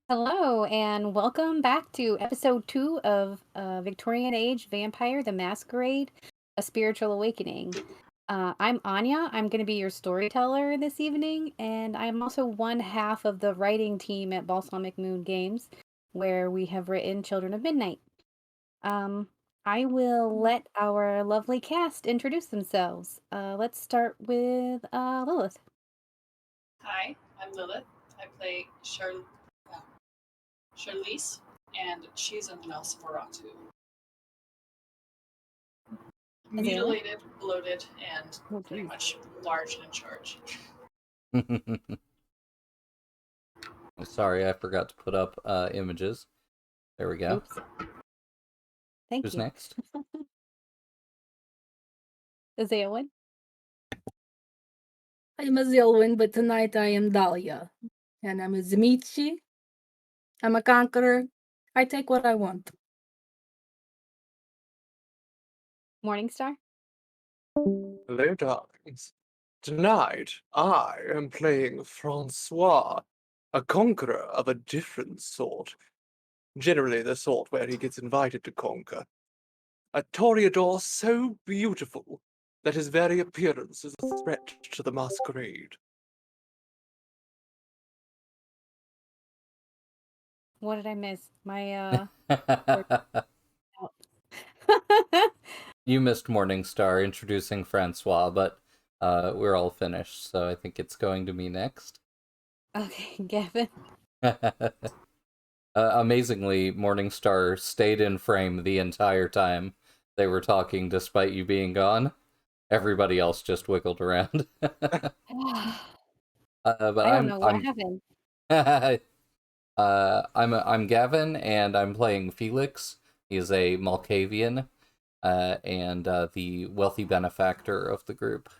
Hello, and welcome back to episode 2 of Victorian Age Vampire the Masquerade, A Spiritual Awakening. I'm Anya. I'm going to be your storyteller this evening, and I'm also one half of the writing team at Balsamic Moon Games, where we have written Children of Midnight. Um, I will let our lovely cast introduce themselves. Let's start with Lilith. Hi, I'm Lilith. I play Charlize, and she's in Nosferatu. Azalea? Mutilated, bloated, and Oh, pretty geez. much large and in charge. Sorry, I forgot to put up images. There we go. Oops. Thank Who's you. next? Azalea? I'm a Zilwyn, but tonight I am Dahlia. And I'm a Zimichi. I'm a conqueror. I take what I want. Morningstar? Hello, darlings. Tonight, I am playing Francois, a conqueror of a different sort. Generally, the sort where he gets invited to conquer. A toreador so beautiful that his very appearance is a threat to the masquerade. What did I miss? My You missed Morningstar introducing Francois, but we're all finished, so I think it's going to me next. Okay, Gavin. Amazingly, Morningstar stayed in frame the entire time they were talking, despite you being gone. Everybody else just wiggled around. But I don't know what I'm happened. I'm Gavin, and I'm playing Felix. He is a Malkavian, and the wealthy benefactor of the group.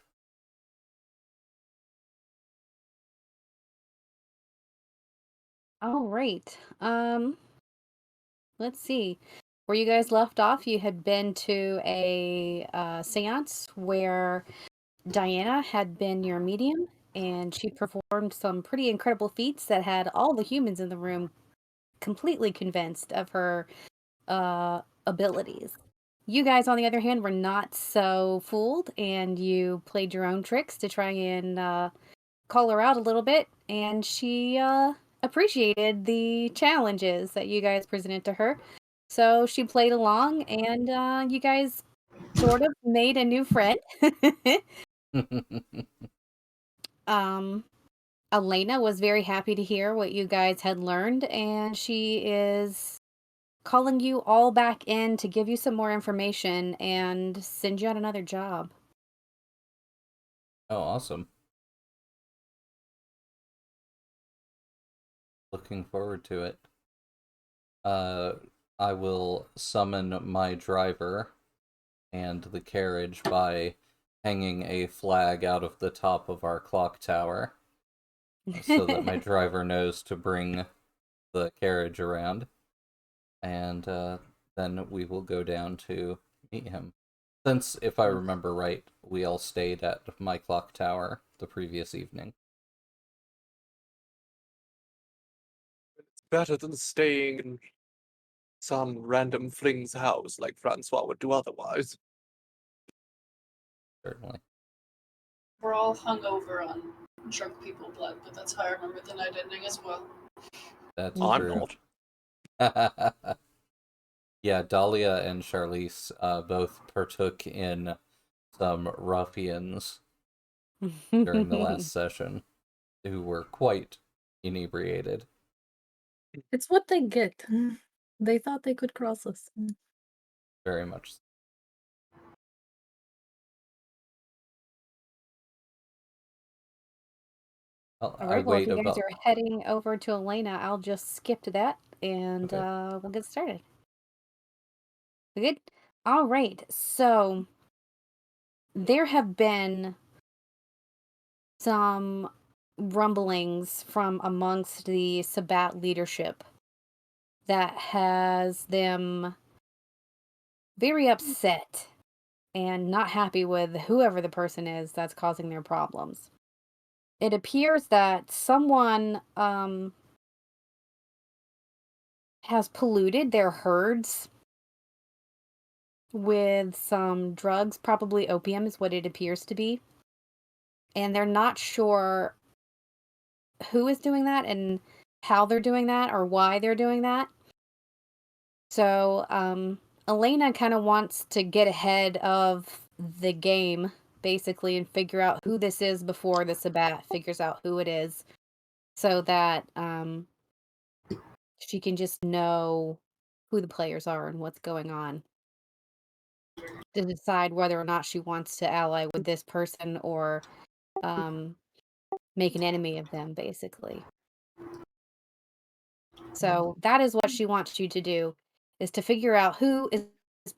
All right. Let's see. Where you guys left off, you had been to a seance where Diana had been your medium, and she performed some pretty incredible feats that had all the humans in the room completely convinced of her abilities. You guys, on the other hand, were not so fooled, and you played your own tricks to try and call her out a little bit, and she appreciated the challenges that you guys presented to her. So she played along, and you guys sort of made a new friend. um, Elena was very happy to hear what you guys had learned, and she is calling you all back in to give you some more information and send you on another job. Oh, awesome. Looking forward to it. I will summon my driver and the carriage by hanging a flag out of the top of our clock tower so that my driver knows to bring the carriage around, and then we will go down to meet him. Since, if I remember right, we all stayed at my clock tower the previous evening. It's better than staying in some random fling's house like Francois would do otherwise. Certainly. We're all hungover on drunk people blood, but that's how I remember the night ending as well. That's I'm true. not. Yeah, Dahlia and Charlize both partook in some ruffians during the last session who were quite inebriated. It's what they get. They thought they could cross us. Very much. Well, All I right, well, if wait you guys about. are heading over to Elena, I'll just skip to that, and Okay. we'll get started. We good? All right, so there have been some rumblings from amongst the Sabat leadership that has them very upset and not happy with whoever the person is that's causing their problems. It appears that someone has polluted their herds with some drugs, probably opium is what it appears to be. And they're not sure who is doing that and how they're doing that or why they're doing that. So, Elena kind of wants to get ahead of the game, basically, and figure out who this is before the Sabat figures out who it is, so that she can just know who the players are and what's going on to decide whether or not she wants to ally with this person or make an enemy of them, basically. So that is what she wants you to do, is to figure out who is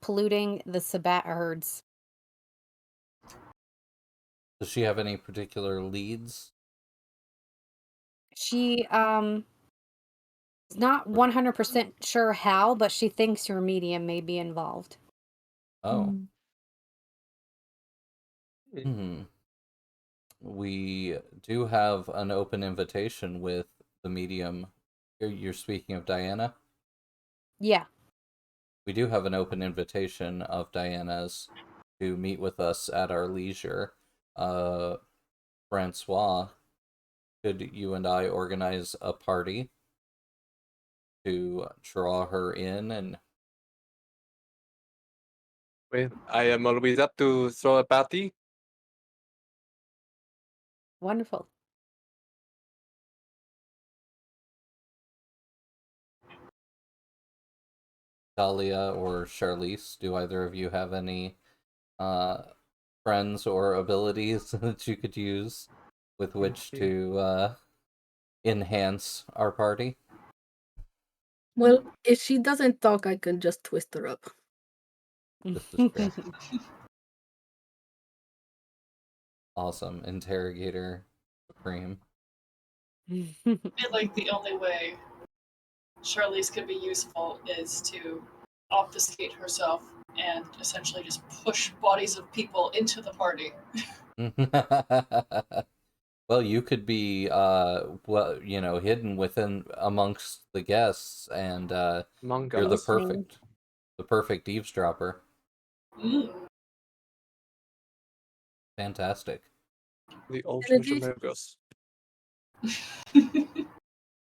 polluting the Sabat herds. Does she have any particular leads? She is not 100% sure how, but she thinks your medium may be involved. Oh. Mm. Hmm. We do have an open invitation with the medium. You're speaking of Diana? Yeah. We do have an open invitation of Diana's to meet with us at our leisure. Francois, could you and I organize a party to draw her in? And Well, I am always up to throw a party. Wonderful. Dahlia or Charlize, do either of you have any friends or abilities that you could use with which to enhance our party? Well, if she doesn't talk, I can just twist her up. This is true. Awesome. Interrogator Supreme. I feel like the only way Charlize could be useful is to obfuscate herself and essentially just push bodies of people into the party. Well, you could be hidden within amongst the guests, and Among you're us. the perfect eavesdropper. Mm. Fantastic. The At ultimate least, Amogus.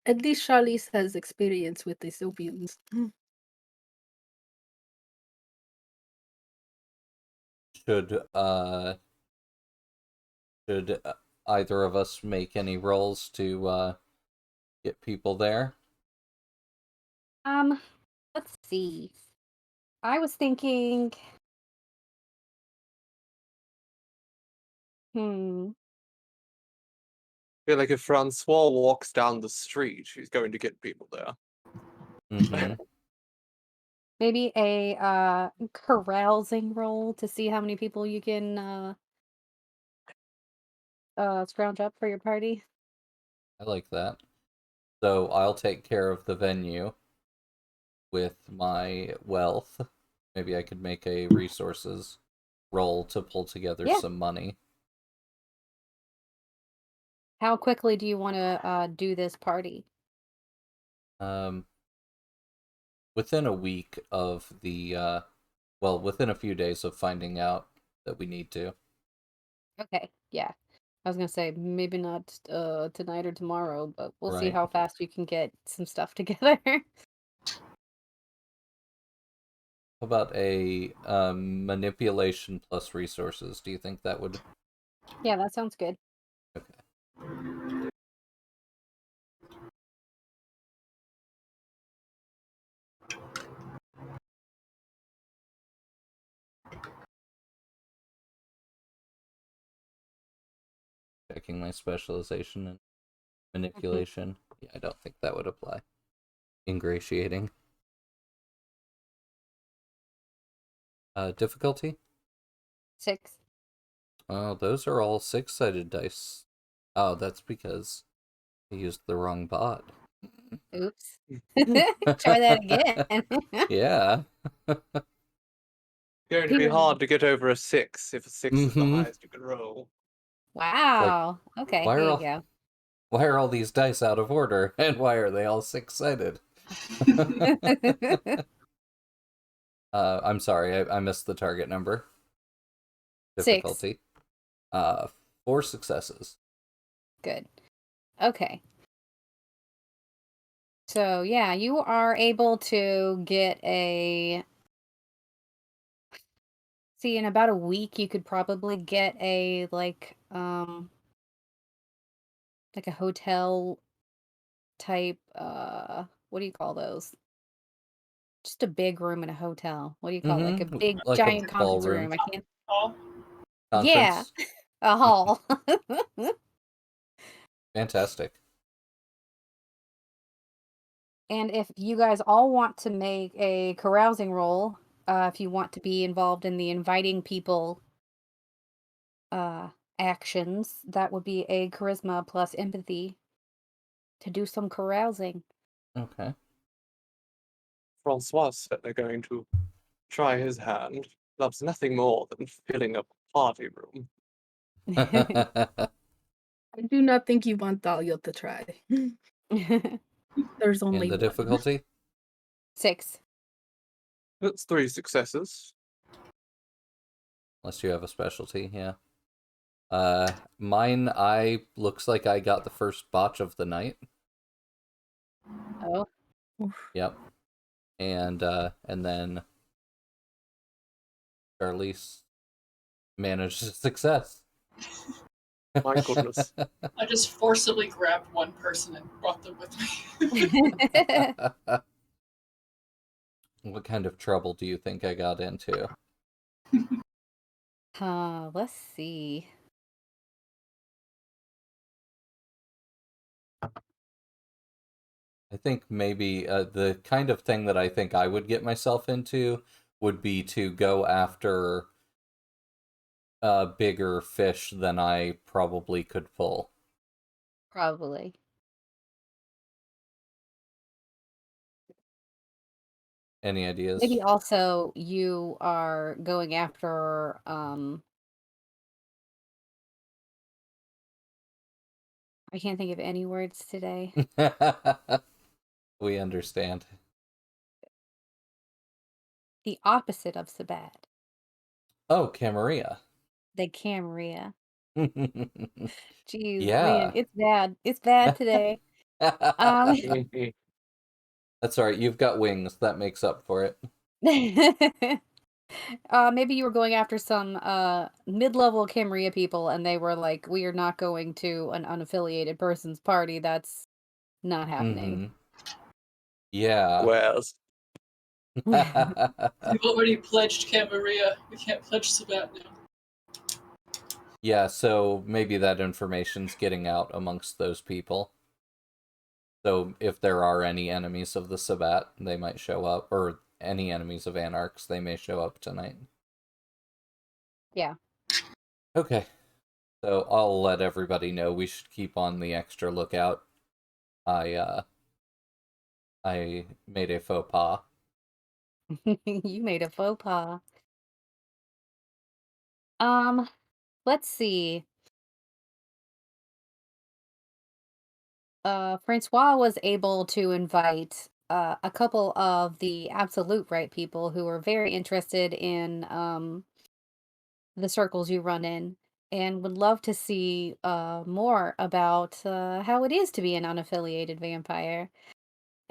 at least Charlize has experience with the Soviets. Should either of us make any rolls to get people there? Let's see. I was thinking, I feel like if Francois walks down the street, she's going to get people there. Mm-hmm. maybe a carousing roll to see how many people you can scrounge up for your party. I like that. So I'll take care of the venue with my wealth. Maybe I could make a resources roll to pull together Yeah. some money. How quickly do you want to do this party? Within a week of the within a few days of finding out that we need to. Okay, yeah. I was gonna say maybe not tonight or tomorrow, but we'll see Right. how fast you can get some stuff together. How about a manipulation plus resources? Do you think that would? Yeah, that sounds good. Okay. Checking my specialization in manipulation. Yeah, I don't think that would apply. Ingratiating. Difficulty? 6. Oh, those are all 6-sided dice. Oh, that's because I used the wrong bot. Oops. Try that again. Yeah. Going to be hard to get over a 6 if a 6 is the Mhm. highest you can roll. Wow. Okay, why here are you all go. why are all these dice out of order, and why are they all 6-sided? I'm sorry, I missed the target number. 6. Difficulty. 4 successes. Good. Okay. So yeah, you are able to get a. See, in about a week, you could probably get a like a hotel type. What do you call those? Just a big room in a hotel. What do you call it? Like a big Like a giant conference ballroom. room. I can't. Oh, Yeah, Conference. a hall. Fantastic. And if you guys all want to make a carousing roll, if you want to be involved in the inviting people actions, that would be a charisma plus empathy to do some carousing. Okay. Francois said they're going to try his hand. Loves nothing more than filling up a party room. I do not think you want Dahlia to try. There's only And the one. difficulty? 6. That's 3 successes. Unless you have a specialty, yeah. Mine, looks like I got the first botch of the night. Oh. Yep. And then Charlize managed success. My goodness. I just forcibly grabbed one person and brought them with me. What kind of trouble do you think I got into? Let's see. I think maybe the kind of thing that I think I would get myself into would be to go after bigger fish than I probably could pull. Probably. Any ideas? Maybe also you are going after I can't think of any words today. We understand. The opposite of Sabat. Oh, Camarilla. The Camarilla. Jeez, man, Yeah. it's bad. It's bad today. Um That's all right. You've got wings. That makes up for it. maybe you were going after some mid-level Camarilla people and they were like, we are not going to an unaffiliated person's party. That's not happening. Yeah. Squares. We've already pledged Camarilla. We can't pledge Sabat now. Yeah, so maybe that information's getting out amongst those people. So if there are any enemies of the Sabbat, they might show up, or any enemies of Anarchs, they may show up tonight. Yeah. Okay. So I'll let everybody know we should keep on the extra lookout. I made a faux pas. You made a faux pas. Let's see. Francois was able to invite a couple of the absolute right people who were very interested in the circles you run in and would love to see more about how it is to be an unaffiliated vampire.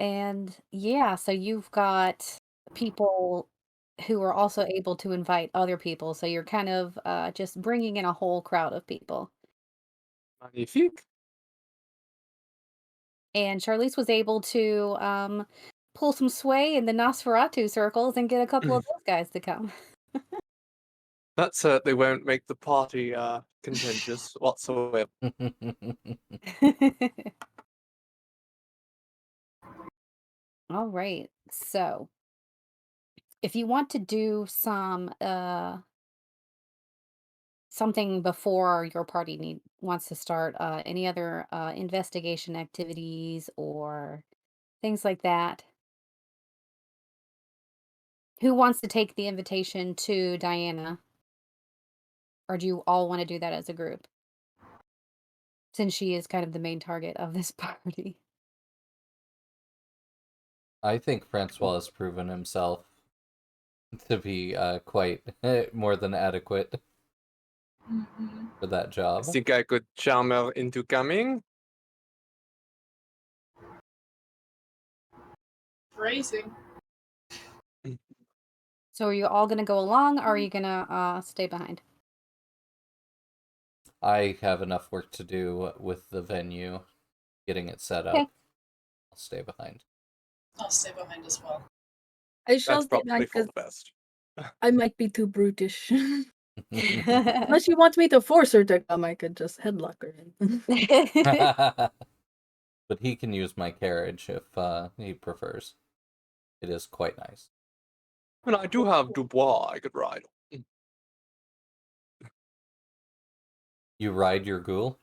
And yeah, so you've got people who are also able to invite other people. So you're kind of just bringing in a whole crowd of people. Magnifique. And Charlize was able to pull some sway in the Nosferatu circles and get a couple of those guys to come. That certainly won't make the party contentious whatsoever. All right. So, if you want to do some something before your party wants to start, any other investigation activities or things like that, who wants to take the invitation to Diana? Or do you all want to do that as a group? Since she is kind of the main target of this party. I think Francois has proven himself to be quite more than adequate for that I job. think I could charm her into coming. Phrasing. So are you all gonna go along or are you gonna stay behind? I have enough work to do with the venue, getting it set up. Okay. I'll stay behind. I'll stay behind as well. I shall That's stay probably behind for 'cause the best. I might be too brutish. Unless she wants me to force her to come, I could just headlock her in. But he can use my carriage if he prefers. It is quite nice. And I do have Dubois I could ride on. You ride your ghoul?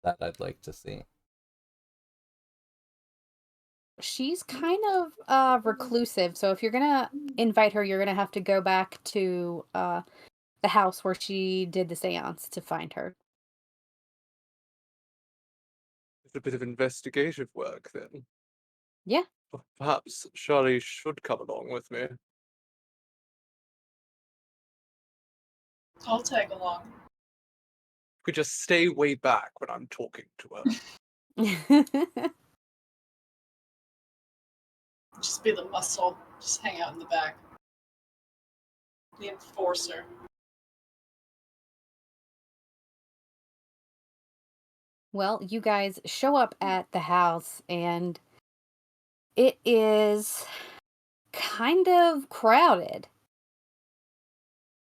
That I'd like to see. She's kind of reclusive, so if you're gonna invite her, you're gonna have to go back to the house where she did the seance to find her. It's a bit of investigative work then. Yeah. Perhaps Charlie should come along with me. I'll tag along. Could just stay way back when I'm talking to her. Just be the muscle. Just hang out in the back. The enforcer. Well, you guys show up at the house and it is kind of crowded.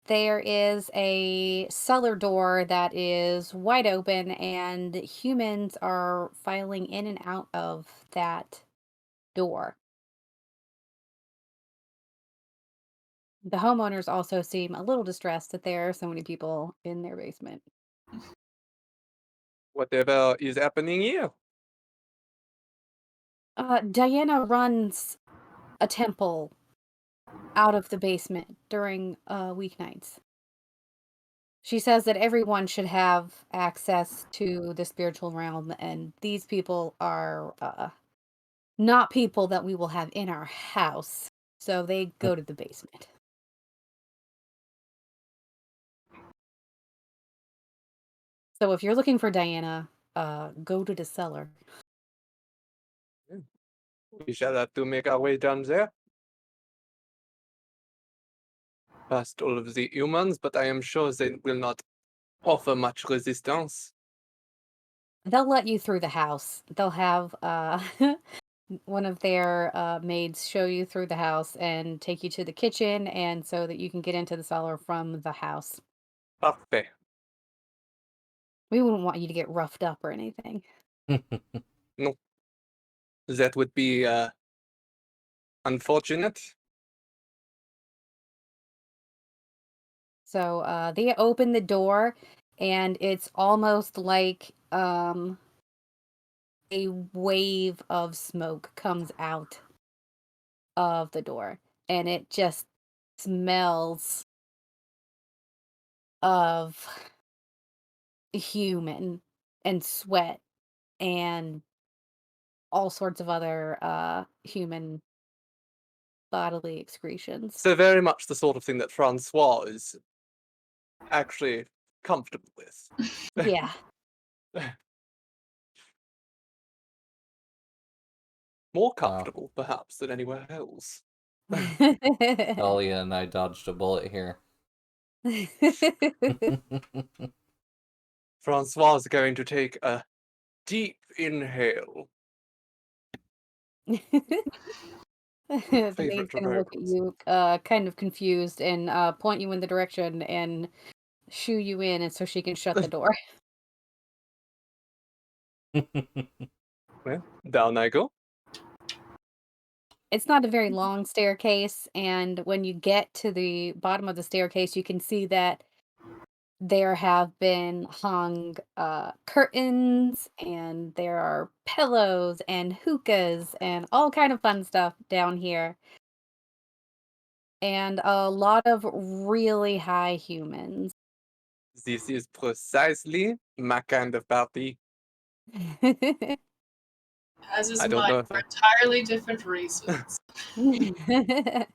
There is a cellar door that is wide open, and humans are filing in and out of that door. The homeowners also seem a little distressed that there are so many people in their basement. Whatever is happening here? Diana runs a temple out of the basement during weeknights. She says that everyone should have access to the spiritual realm, and these people are not people that we will have in our house. So they go to the basement. So if you're looking for Diana, go to the cellar. We shall have to make our way down there. Past all of the humans, but I am sure they will not offer much resistance. They'll let you through the house. They'll have one of their maids show you through the house and take you to the kitchen, and so that you can get into the cellar from the house. Parfait. We wouldn't want you to get roughed up or anything. No. That would be unfortunate. So they open the door, and it's almost like a wave of smoke comes out of the door, and it just smells of human and sweat and all sorts of other human bodily excretions. So very much the sort of thing that Francois is actually comfortable with. Yeah. More Wow. comfortable, perhaps, than anywhere else. Talia and I dodged a bullet here. Francois is going to take a deep inhale. The maid's Favorite gonna look at remembrance. you, kind of confused, and point you in the direction and shoo you in, and so she can shut the door. Well, down I go. It's not a very long staircase, and when you get to the bottom of the staircase, you can see that there have been hung curtains, and there are pillows and hookahs and all kind of fun stuff down here, and a lot of really high humans. This is precisely my kind of party. As is I don't mine know if for I... entirely different reasons. I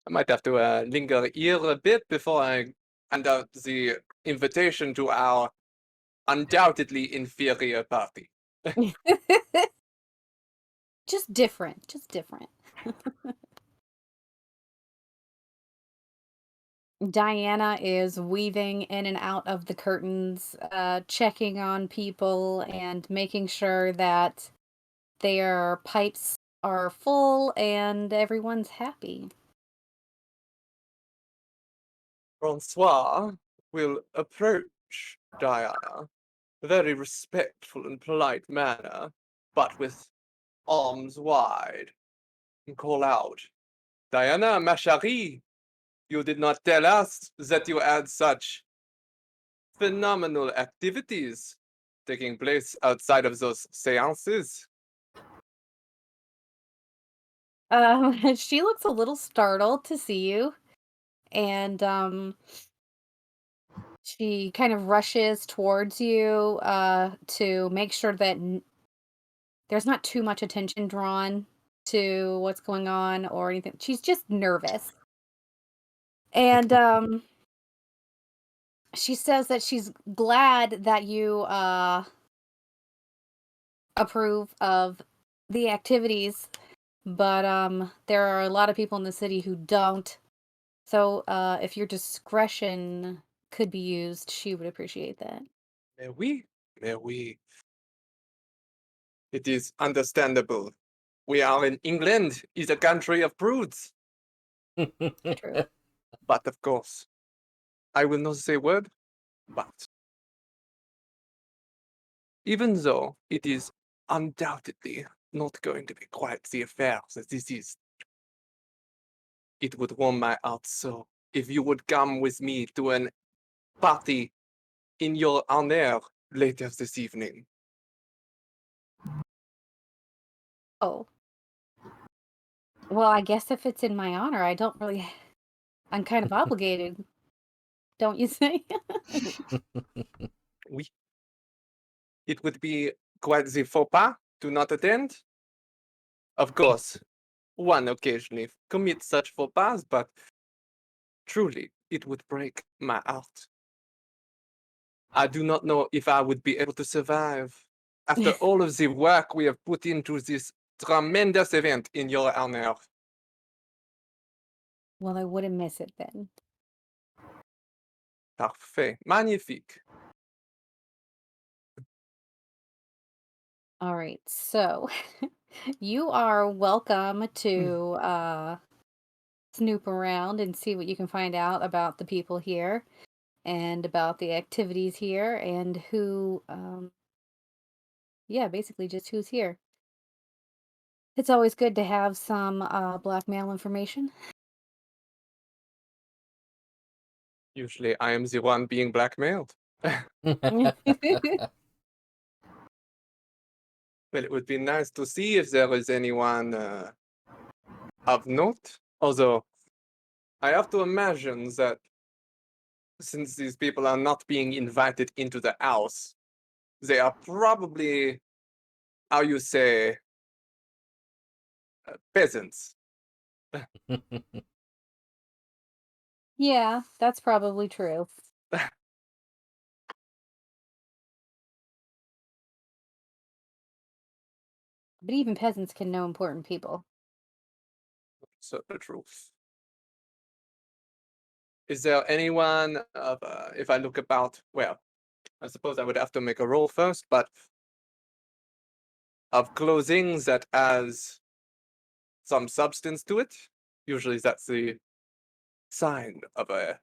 might have to linger here a bit before I hand out the invitation to our undoubtedly inferior party. Just different, just different. Diana is weaving in and out of the curtains, checking on people and making sure that their pipes are full and everyone's happy. Francois will approach Diana, a very respectful and polite manner, but with arms wide, and call out, Diana, ma chérie, you did not tell us that you had such phenomenal activities taking place outside of those seances. She looks a little startled to see you, and she kind of rushes towards you to make sure that there's not too much attention drawn to what's going on or anything. She's just nervous. And she says that she's glad that you approve of the activities, but there are a lot of people in the city who don't. So if your discretion could be used, she would appreciate that. Oui, Mais oui. It is understandable. We are in England, is a country of prudes. True. But of course, I will not say a word, but even though it is undoubtedly not going to be quite the affair that this is, it would warm my heart so if you would come with me to an party in your honor later this evening. Oh. Well, I guess if it's in my honor, I'm kind of obligated, don't you think? Oui. It would be quite the faux pas to not attend. Of course, one occasionally commits such faux pas, but truly, it would break my heart. I do not know if I would be able to survive after all of the work we have put into this tremendous event in your honor. Well, I wouldn't miss it then. Parfait. Magnifique. All right, so you are welcome to snoop around and see what you can find out about the people here and about the activities here and who, yeah, basically just who's here. It's always good to have some blackmail information. Usually, I am the one being blackmailed. Well, it would be nice to see if there is anyone of note. Although, I have to imagine that since these people are not being invited into the house, they are probably, how you say, peasants. Yeah, that's probably true. But even peasants can know important people. Certainly true. Is there anyone of, if I look about, well, I suppose I would have to make a roll first, but of clothing that has some substance to it, usually that's the sign of a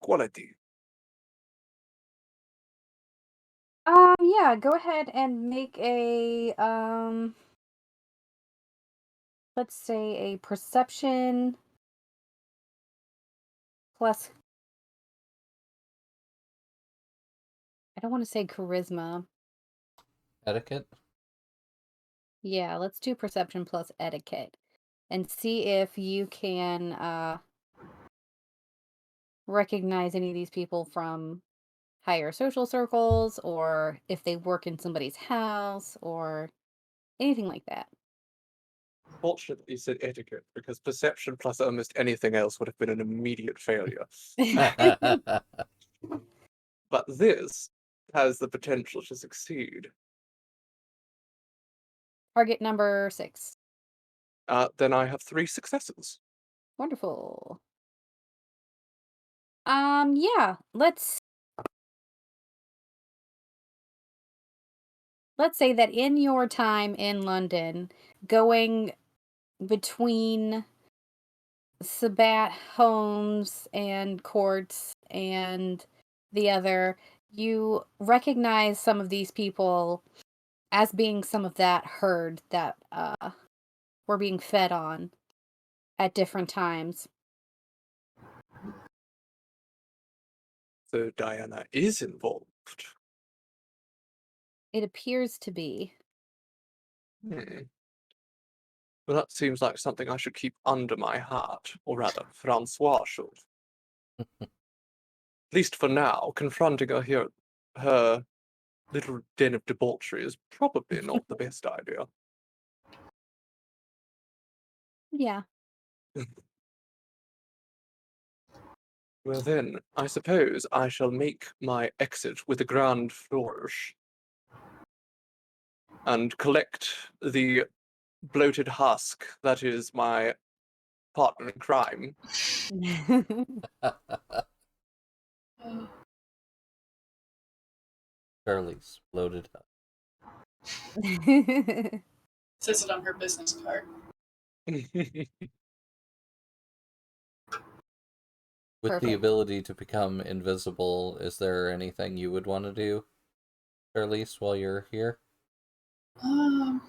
quality. Yeah, go ahead and make a let's say a perception plus, I don't want to say charisma. Etiquette? Yeah, let's do perception plus etiquette and see if you can recognize any of these people from higher social circles or if they work in somebody's house or anything like that. Fortunately, you said etiquette, because perception plus almost anything else would have been an immediate failure. But this has the potential to succeed. Target number 6. Then I have 3 successes. Wonderful. Yeah, let's say that in your time in London, going between Sabat homes and courts and the other, you recognize some of these people as being some of that herd that were being fed on at different times. So Diana is involved. It appears to be. Hmm. Well, that seems like something I should keep under my heart, or rather, Francois should. At least for now, confronting her here, her little den of debauchery is probably not the best idea. Yeah. Well then, I suppose I shall make my exit with a grand flourish and collect the bloated husk that is my partner in crime. Charlie's loaded up. Says it on her business card. With the Perfect. ability to become invisible, is there anything you would want to do, Charlize, while you're here? I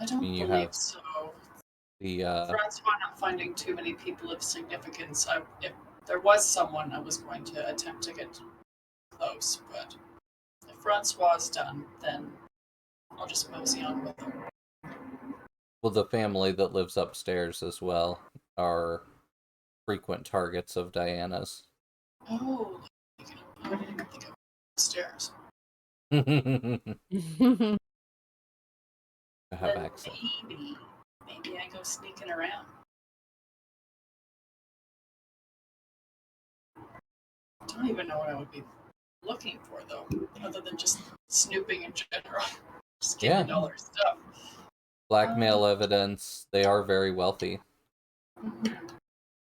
I don't mean, you believe have so. the Francois not finding too many people of significance. If there was someone, I was going to attempt to get close, but if Francois is done, then I'll just mosey on with him. well, the family that lives upstairs as well are frequent targets of Diana's. Oh, I didn't even think of upstairs. Have Then access. maybe I go sneaking around. I don't even know what I would be looking for though, other than just snooping in general. Just getting Yeah. all their stuff. Blackmail evidence. They are very wealthy.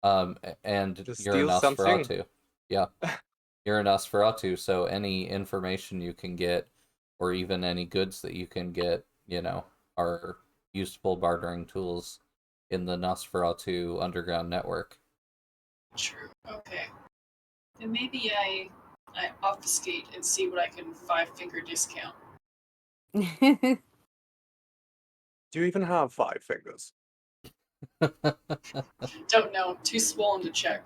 And To you're a steal something? Nosferatu. Yeah. You're a Nosferatu, so any information you can get, or even any goods that you can get, are useful bartering tools in the Nosferatu underground network. True. Okay. Then maybe I obfuscate and see what I can 5-finger discount. Do you even have 5 fingers? Don't know. Too swollen to check.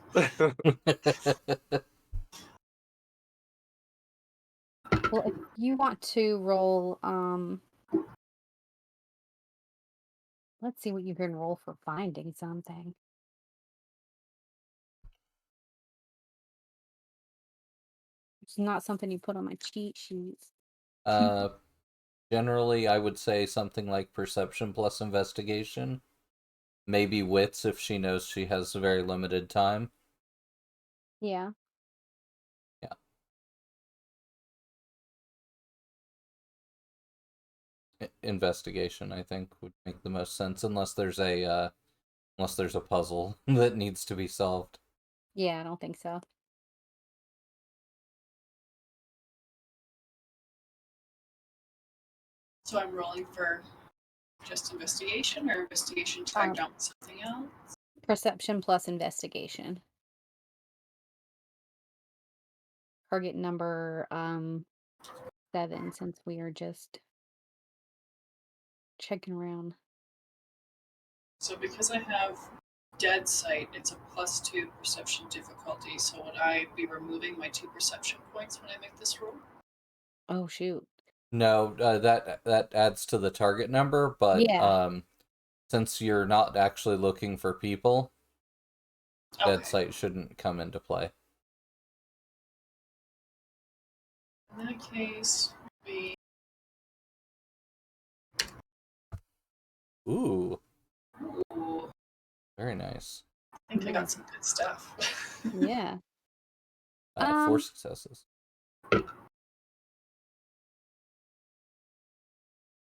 Well, if you want to roll, let's see what you can roll for finding something. It's not something you put on my cheat sheets. Generally, I would say something like perception plus investigation. Maybe wits if she knows she has very limited time. Yeah. Yeah. Investigation, I think, would make the most sense, unless there's a puzzle that needs to be solved. Yeah, I don't think so. So I'm rolling for just investigation or investigation tagged on with something else? Perception plus investigation. Target number 7, since we are just checking around. So because I have dead sight, it's a +2 perception difficulty. So would I be removing my 2 perception points when I make this roll? Oh shoot. No, that adds to the target number, but Yeah. since you're not actually looking for people, dead Okay. sight shouldn't come into play. In that case, we Ooh, ooh, very nice. I think I Yeah. got some good stuff. Yeah. 4 successes.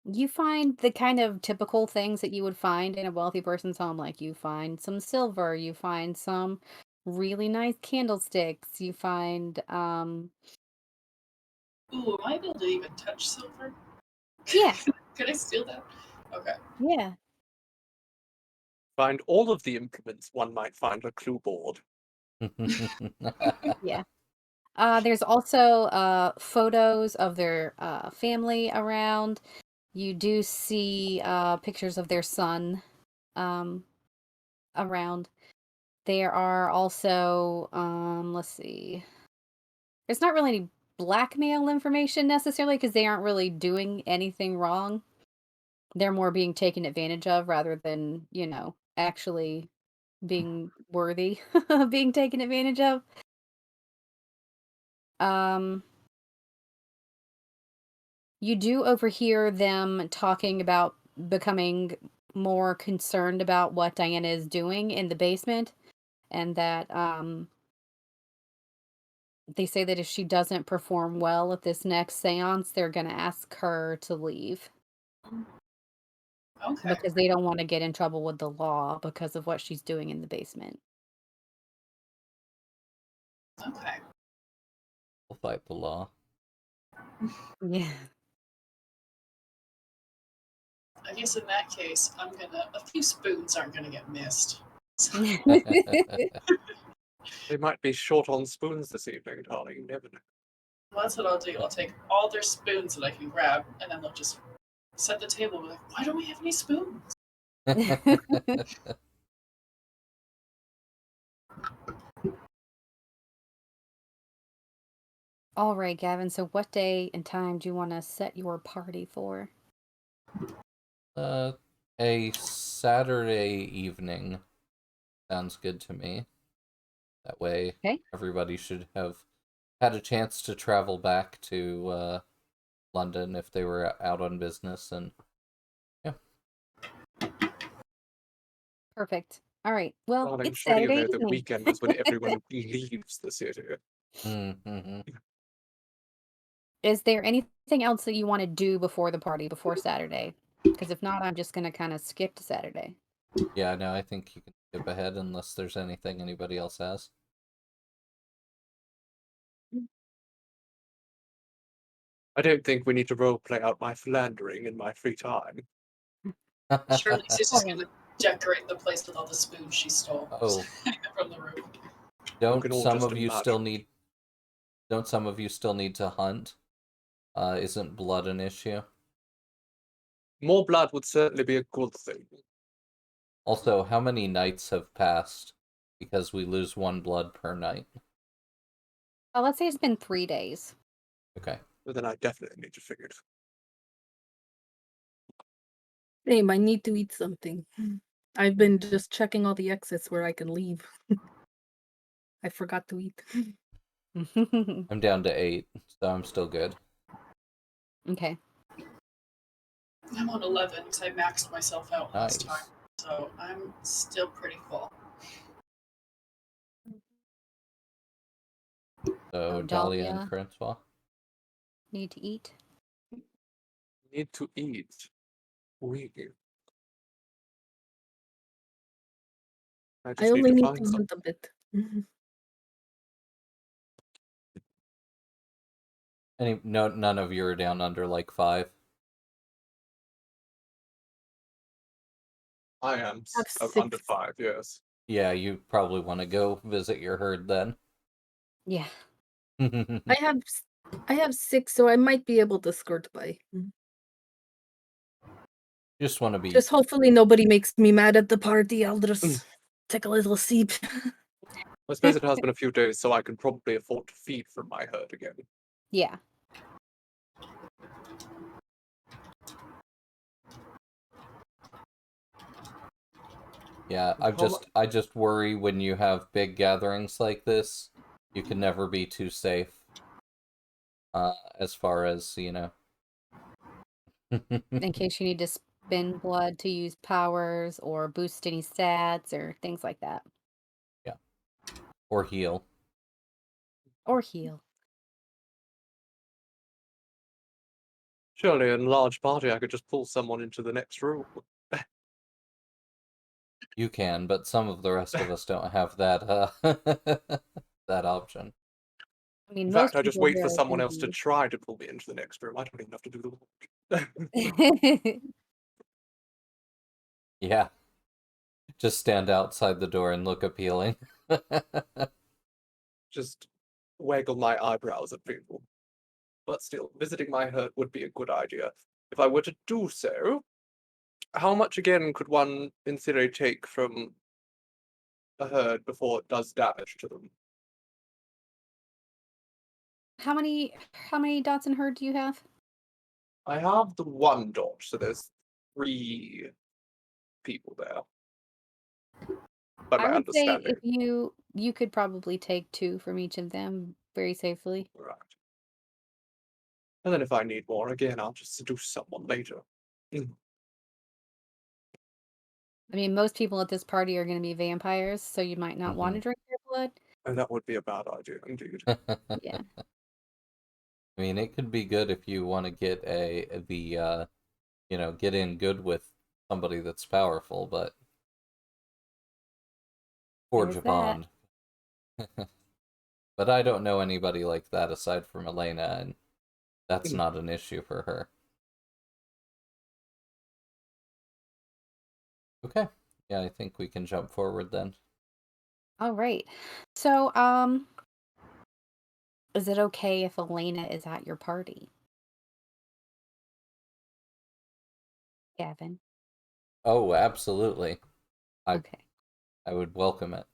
You find the kind of typical things that you would find in a wealthy person's home. Like you find some silver, you find some really nice candlesticks, you find Ooh, am I able to even touch silver? yeah. Could I steal that? Okay. Yeah. Find all of the implements one might find a clue board. Yeah. There's also photos of their family around. You do see pictures of their son around. There are also let's see. There's not really any blackmail information necessarily because they aren't really doing anything wrong. They're more being taken advantage of rather than, actually being worthy of being taken advantage of. Um You do overhear them talking about becoming more concerned about what Diana is doing in the basement, and that they say that if she doesn't perform well at this next seance, they're going to ask her to leave Okay. because they don't want to get in trouble with the law because of what she's doing in the basement. Okay. Well, fight the law. Yeah. I guess in that case, a few spoons aren't gonna get missed. They might be short on spoons this evening, darling. You never know. Well, that's what I'll do. I'll take all their spoons that I can grab, and then they'll just set the table. Like, why don't we have any spoons? All right, Gavin. So, what day and time do you want to set your party for? A Saturday evening sounds good to me. That way, Okay. everybody should have had a chance to travel back to London if they were out on business, and yeah. Perfect. All right. Well, Darling, it's surely you Saturday know the evening. weekend is when everyone leaves the city. Mm-hmm. Is there anything else that you want to do before the party, before Saturday? Because if not, I'm just going to kind of skip to Saturday. Yeah, no, I think you can skip ahead unless there's anything anybody else has. I don't think we need to roleplay out my philandering in my free time. Shirley's just Okay. gonna decorate the place with all the spoons she stole Oh, from the room. don't can all some just of you imagine. still need? Don't some of you still need to hunt? Isn't blood an issue? More blood would certainly be a good thing. Also, how many nights have passed? Because we lose 1 blood per night. Let's say it's been 3 days. Okay. But then I definitely need to figure it. Same, I need to eat something. I've been just checking all the exits where I can leave. I forgot to eat. I'm down to 8, so I'm still good. Okay. I'm on 11 because I maxed myself out last Nice. time, so I'm still pretty full. So, Dahlia and Dahlia Francois? need to eat. Need to eat. We. I I just need only to need find to some. hunt a bit. None of you are down under like 5? I am Have under 6. 5, yes. Yeah, you probably want to go visit your herd then. Yeah. I have 6, so I might be able to skirt by. Just want to be... Just hopefully nobody makes me mad at the party. I'll just take a little sip. I suppose it has been a few days, so I can probably afford to feed from my herd again. Yeah. Yeah, I just worry when you have big gatherings like this, you can never be too safe. As far as, you know. In case you need to spend blood to use powers or boost any stats or things like that. Yeah. Or heal. Or heal. Surely in a large party I could just pull someone into the next room. You can, but some of the rest of us don't have that that option. I mean, In most fact, I just people wait here for are someone gonna else to be... try to pull me into the next room. I don't even have to do the work. Yeah. Just stand outside the door and look appealing. Just waggle my eyebrows at people. But still, visiting my herd would be a good idea. If I were to do so, how much again could one, in theory, take from a herd before it does damage to them? How many dots in herd do you have? I have the 1 dot, so there's 3 people there. By I my would say understanding. if you could probably take 2 from each of them very safely. Right. And then if I need more, again, I'll just seduce someone later. I mean, most people at this party are going to be vampires, so you might not want to drink their blood. And that would be a bad idea, indeed. Yeah. I mean, it could be good if you want to get get in good with somebody that's powerful, but forge There's a that. bond. But I don't know anybody like that aside from Elena, and that's Mhm. not an issue for her. Okay. Yeah, I think we can jump forward then. All right. So, is it okay if Elena is at your party? Gavin. Oh, absolutely. Okay. I would welcome it.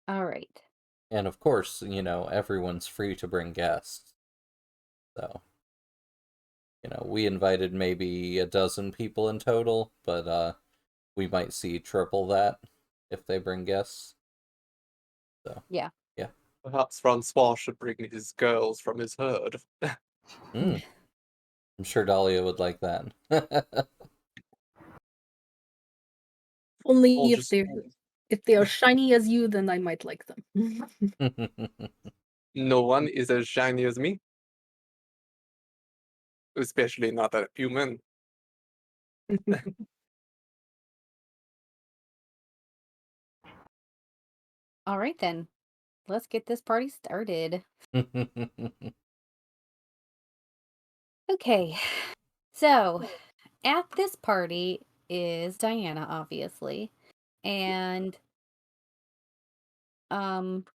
All right. And of course, everyone's free to bring guests. So, we invited maybe a dozen people in total, but we might see triple that if they bring guests. So, Yeah. yeah. Perhaps Francois should bring his girls from his herd. I'm sure Dahlia would like that. Only Or if just they are shiny as you, then I might like them. no one is as shiny as me. Especially not a human. All right then. Let's get this party started. Okay. So, at this party is Diana, obviously. And um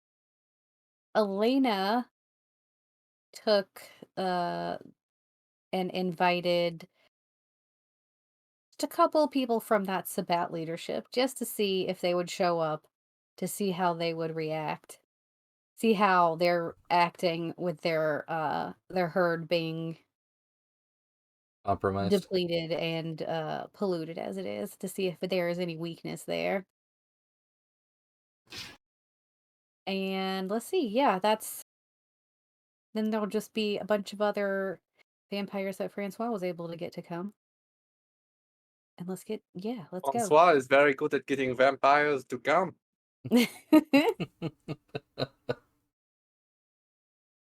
Elena took and invited just a couple people from that Sabat leadership just to see if they would show up, to see how they would react, see how they're acting with their herd being Compromised. depleted and polluted as it is, to see if there is any weakness there. And let's see, yeah, then there'll just be a bunch of other vampires that Francois was able to get to come. And let's go. Francois is very good at getting vampires to come.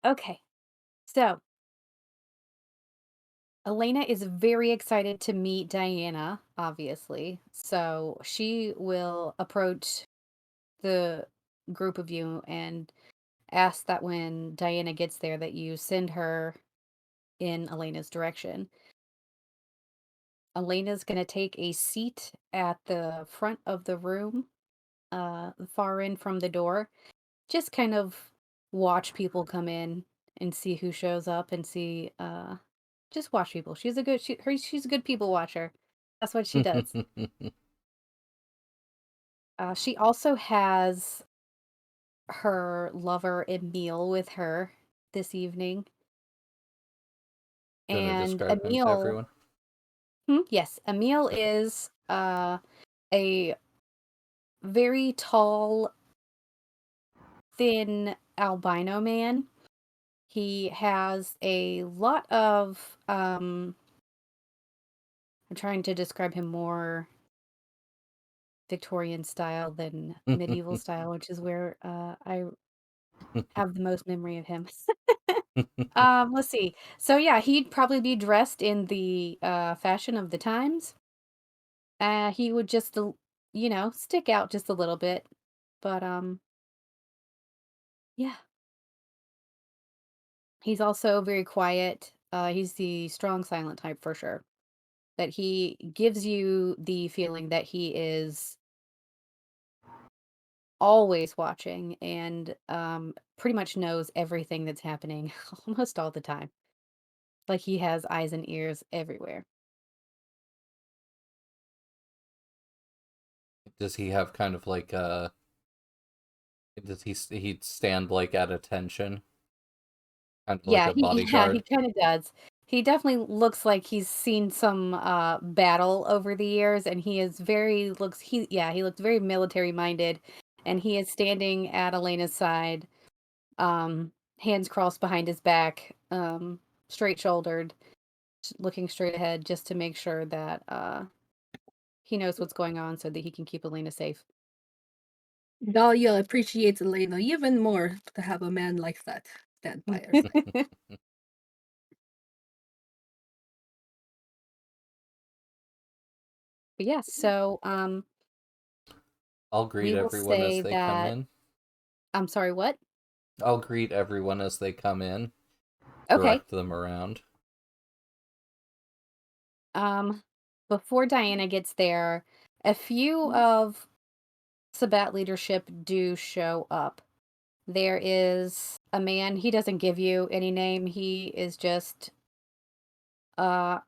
Okay. So, Elena is very excited to meet Diana, obviously. So, she will approach the group of you and ask that when Diana gets there that you send her in Elena's direction. Elena's going to take a seat at the front of the room, far in from the door. Just kind of watch people come in and see who shows up and see just watch people. She's a good people watcher. That's what she does. She also has her lover Emil with her this evening. Gonna And describe him to Emil, everyone. yes, Emil is a very tall, thin albino man. He has a lot of I'm trying to describe him more Victorian style than medieval style, which is where I have the most memory of him. Let's see. So yeah, he'd probably be dressed in the fashion of the times. He would just stick out just a little bit, but yeah, he's also very quiet. He's the strong silent type for sure. That he gives you the feeling that he is always watching and pretty much knows everything that's happening almost all the time. Like he has eyes and ears everywhere. Does he have kind of like he'd stand like at attention, kind of like Yeah, a he bodyguard? kind of does. He definitely looks like he's seen some battle over the years, and he is very looks he yeah he looks very military minded, and he is standing at Elena's side, um, hands crossed behind his back, straight shouldered, looking straight ahead, just to make sure that he knows what's going on, so that he can keep Elena safe. Dahlia appreciates Elena even more to have a man like that stand by her side. But yeah, so I'll greet we will everyone as say they come that in. I'm sorry, what? I'll greet everyone as they come in, Okay. direct them around. Before Diana gets there, a few of Sabat leadership do show up. There is a man, he doesn't give you any name. He is just uh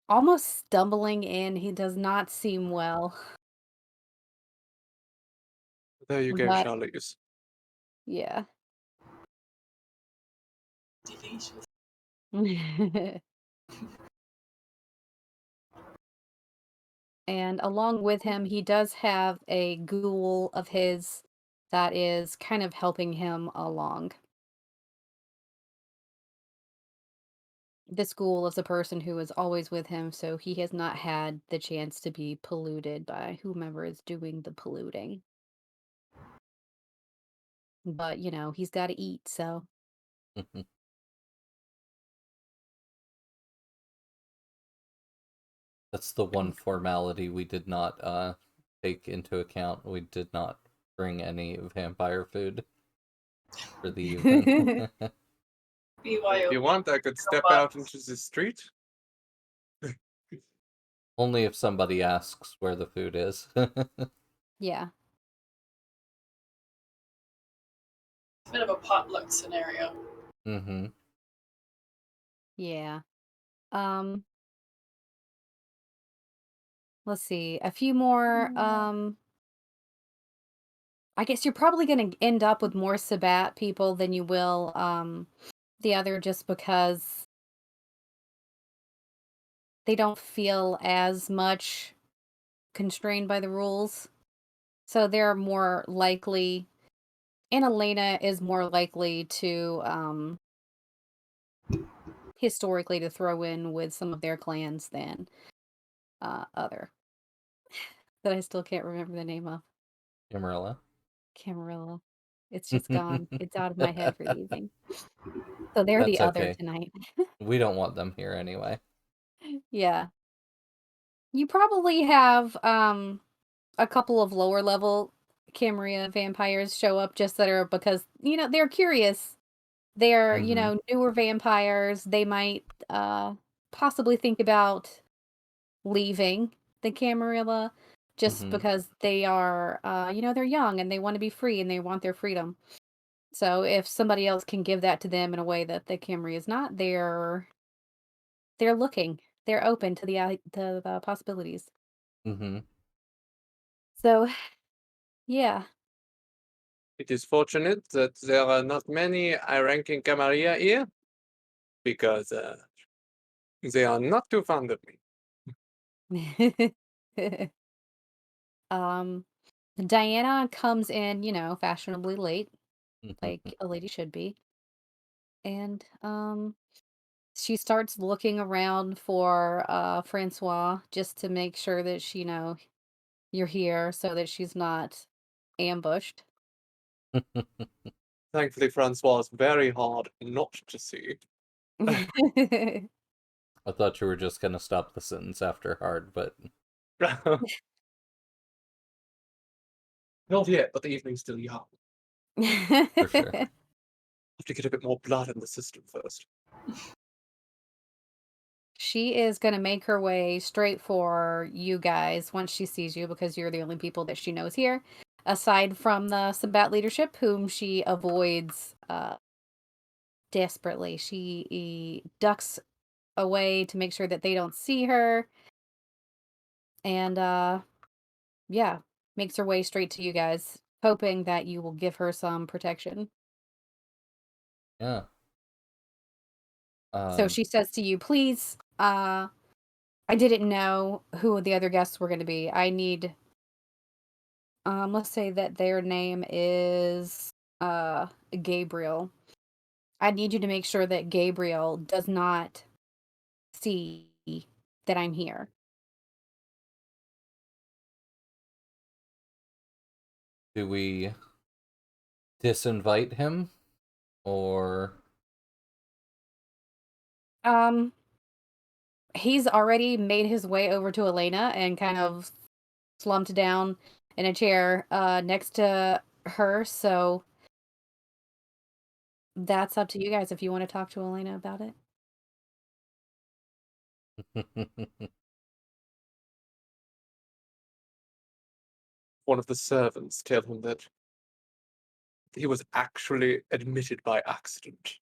almost stumbling in. He does not seem well. There you go, But Charlize. yeah. Delicious. And along with him, he does have a ghoul of his that is kind of helping him along. This ghoul is a person who is always with him, so he has not had the chance to be polluted by whomever is doing the polluting. But, he's got to eat, so. That's the one formality we did not take into account. We did not bring any vampire food for the evening. If you want, I could step out into the street. Only if somebody asks where the food is. Yeah. Bit of a potluck scenario. Mm-hmm. Yeah. Let's see. A few more, I guess you're probably going to end up with more Sabat people than you will, the other, just because they don't feel as much constrained by the rules. So they're more likely, and Elena is more likely to, historically, to throw in with some of their clans than other. That I still can't remember the name of. Camarilla. Camarilla. It's just gone. It's out of my head for the evening. So they're the That's other okay. tonight. We don't want them here anyway. Yeah. You probably have a couple of lower level Camarilla vampires show up just that are because, they're curious. They're, Mm-hmm. newer vampires. They might possibly think about leaving the Camarilla just Mm-hmm. because they are they're young and they want to be free and they want their freedom. So if somebody else can give that to them in a way that the Camry is not, they're looking. They're open to the possibilities. Mm-hmm. So, yeah. It is fortunate that there are not many high-ranking Camarilla here, because they are not too fond of me. um Diana comes in, fashionably late, like a lady should be. And she starts looking around for Francois just to make sure that you're here so that she's not ambushed. Thankfully, Francois is very hard not to see. I thought you were just gonna stop the sentence after hard, but Not yet, but the evening's still young. for sure. Have to get a bit more blood in the system first. She is going to make her way straight for you guys once she sees you because you're the only people that she knows here, aside from the Sabat leadership, whom she avoids desperately. She ducks away to make sure that they don't see her, and yeah, makes her way straight to you guys, hoping that you will give her some protection. Yeah. So she says to you, please, I didn't know who the other guests were going to be. I need, let's say that their name is, Gabriel. I need you to make sure that Gabriel does not see that I'm here. Do we disinvite him, or Um, he's already made his way over to Elena and kind of slumped down in a chair, next to her, so that's up to you guys if you want to talk to Elena about it. One of the servants tell him that he was actually admitted by accident.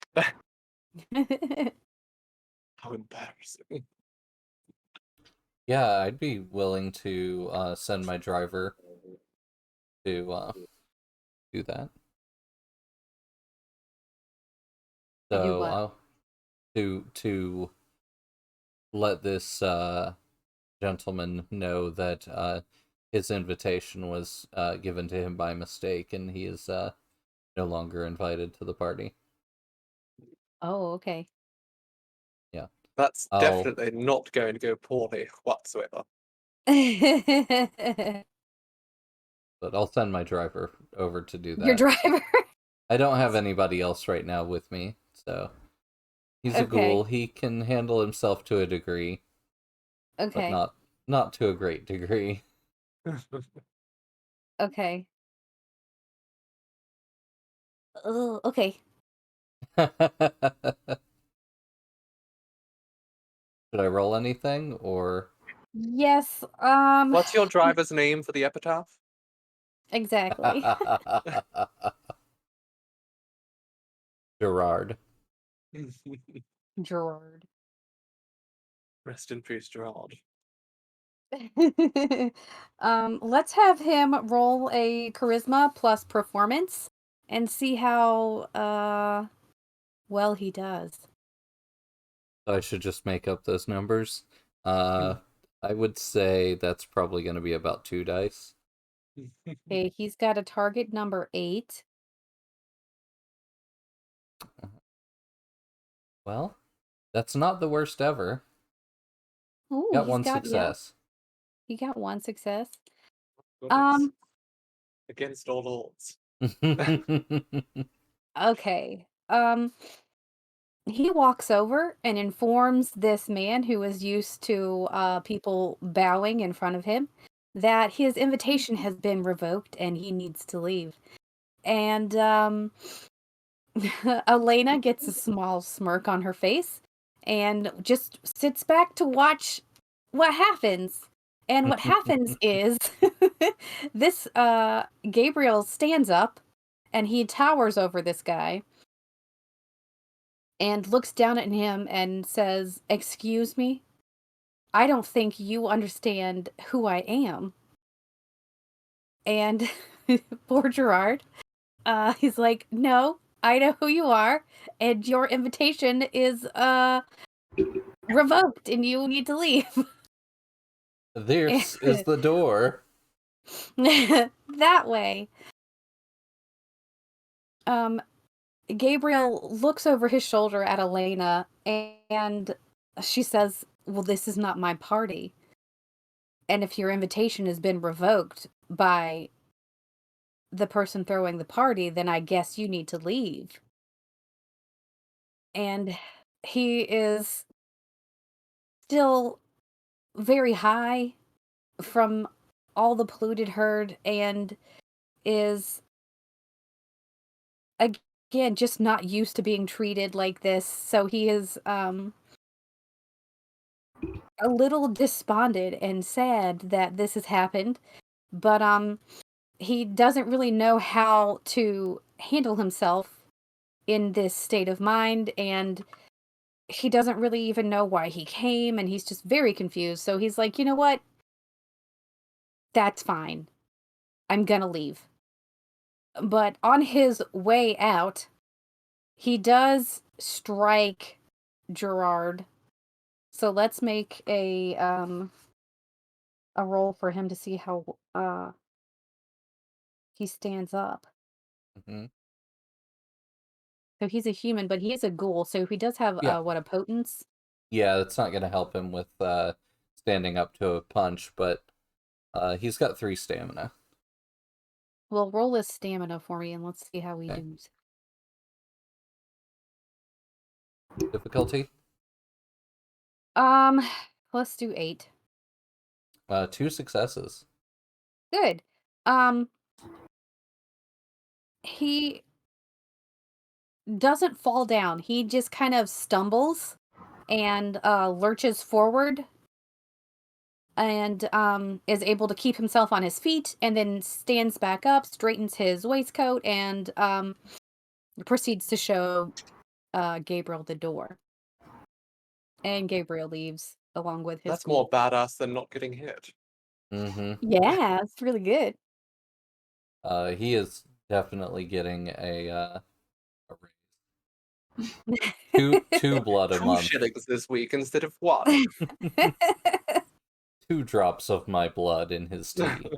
How embarrassing. Yeah, I'd be willing to send my driver to do that. Do So what? to let this gentleman know that his invitation was given to him by mistake, and he is no longer invited to the party. Oh, okay. Yeah, That's I'll definitely not going to go poorly whatsoever. but I'll send my driver over to do Your that. driver. I don't have anybody else right now with me, so he's a Okay. ghoul. He can handle himself to a degree, but Okay. not to a great degree. Okay. Okay. Should I roll anything or Yes, What's your driver's name for the epitaph? exactly. Gerard? Gerard. Rest in peace, Gerard. Let's have him roll a charisma plus performance and see how well he does. I should just make up those numbers. I would say that's probably going to be about 2 dice. Okay, he's got a target number 8. Well, that's not the worst ever. Ooh, Got he's one got, yeah, success. he got one success. Goodness. Um, Against all odds. okay. He walks over and informs this man who is used to people bowing in front of him that his invitation has been revoked and he needs to leave. And Elena gets a small smirk on her face and just sits back to watch what happens. And what happens is this Gabriel stands up and he towers over this guy and looks down at him and says, "Excuse me? I don't think you understand who I am." And poor Gerard, he's like, "No, I know who you are, and your invitation is revoked, and you need to leave." This is the door. That way. Gabriel looks over his shoulder at Elena, and she says, "Well, this is not my party. And if your invitation has been revoked by the person throwing the party, then I guess you need to leave." And he is still very high from all the polluted herd and is again just not used to being treated like this. So he is a little despondent and sad that this has happened, but he doesn't really know how to handle himself in this state of mind, and he doesn't really even know why he came, and he's just very confused. So he's like, "You know what? That's fine. I'm gonna leave." But on his way out, he does strike Gerard. So let's make a roll for him to see how he stands up. Hmm. So he's a human, but he is a ghoul, so he does have Yeah. what, a potence? Yeah, that's not going to help him with standing up to a punch, but he's got 3 stamina. Well, roll his stamina for me and let's see how he Okay. does. Difficulty? Um, let's do 8. 2 successes. Good. Um, he doesn't fall down. He just kind of stumbles and lurches forward and is able to keep himself on his feet and then stands back up, straightens his waistcoat, and proceeds to show Gabriel the door. And Gabriel leaves along with his That's more feet. badass than not getting hit. Mm-hmm. Yeah, it's really good. He is definitely getting a raise. Two blood a 2 month. shillings this week instead of 1. 2 drops of my blood in his tea.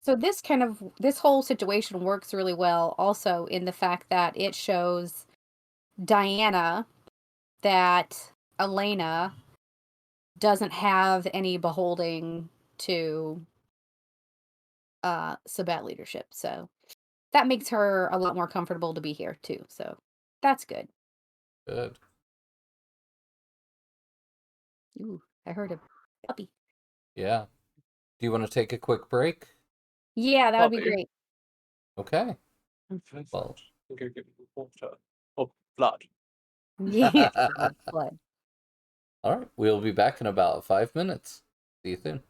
So this whole situation works really well also in the fact that it shows Diana that Elena doesn't have any beholding to Sabat leadership. So that makes her a lot more comfortable to be here too. So that's good. Good. Ooh, I heard a puppy. Yeah. Do you want to take a quick break? Yeah, that would be Puppy? great. Okay. Well, go get me water. Or blood. Yeah, blood. All right. We'll be back in about 5 minutes. See you soon.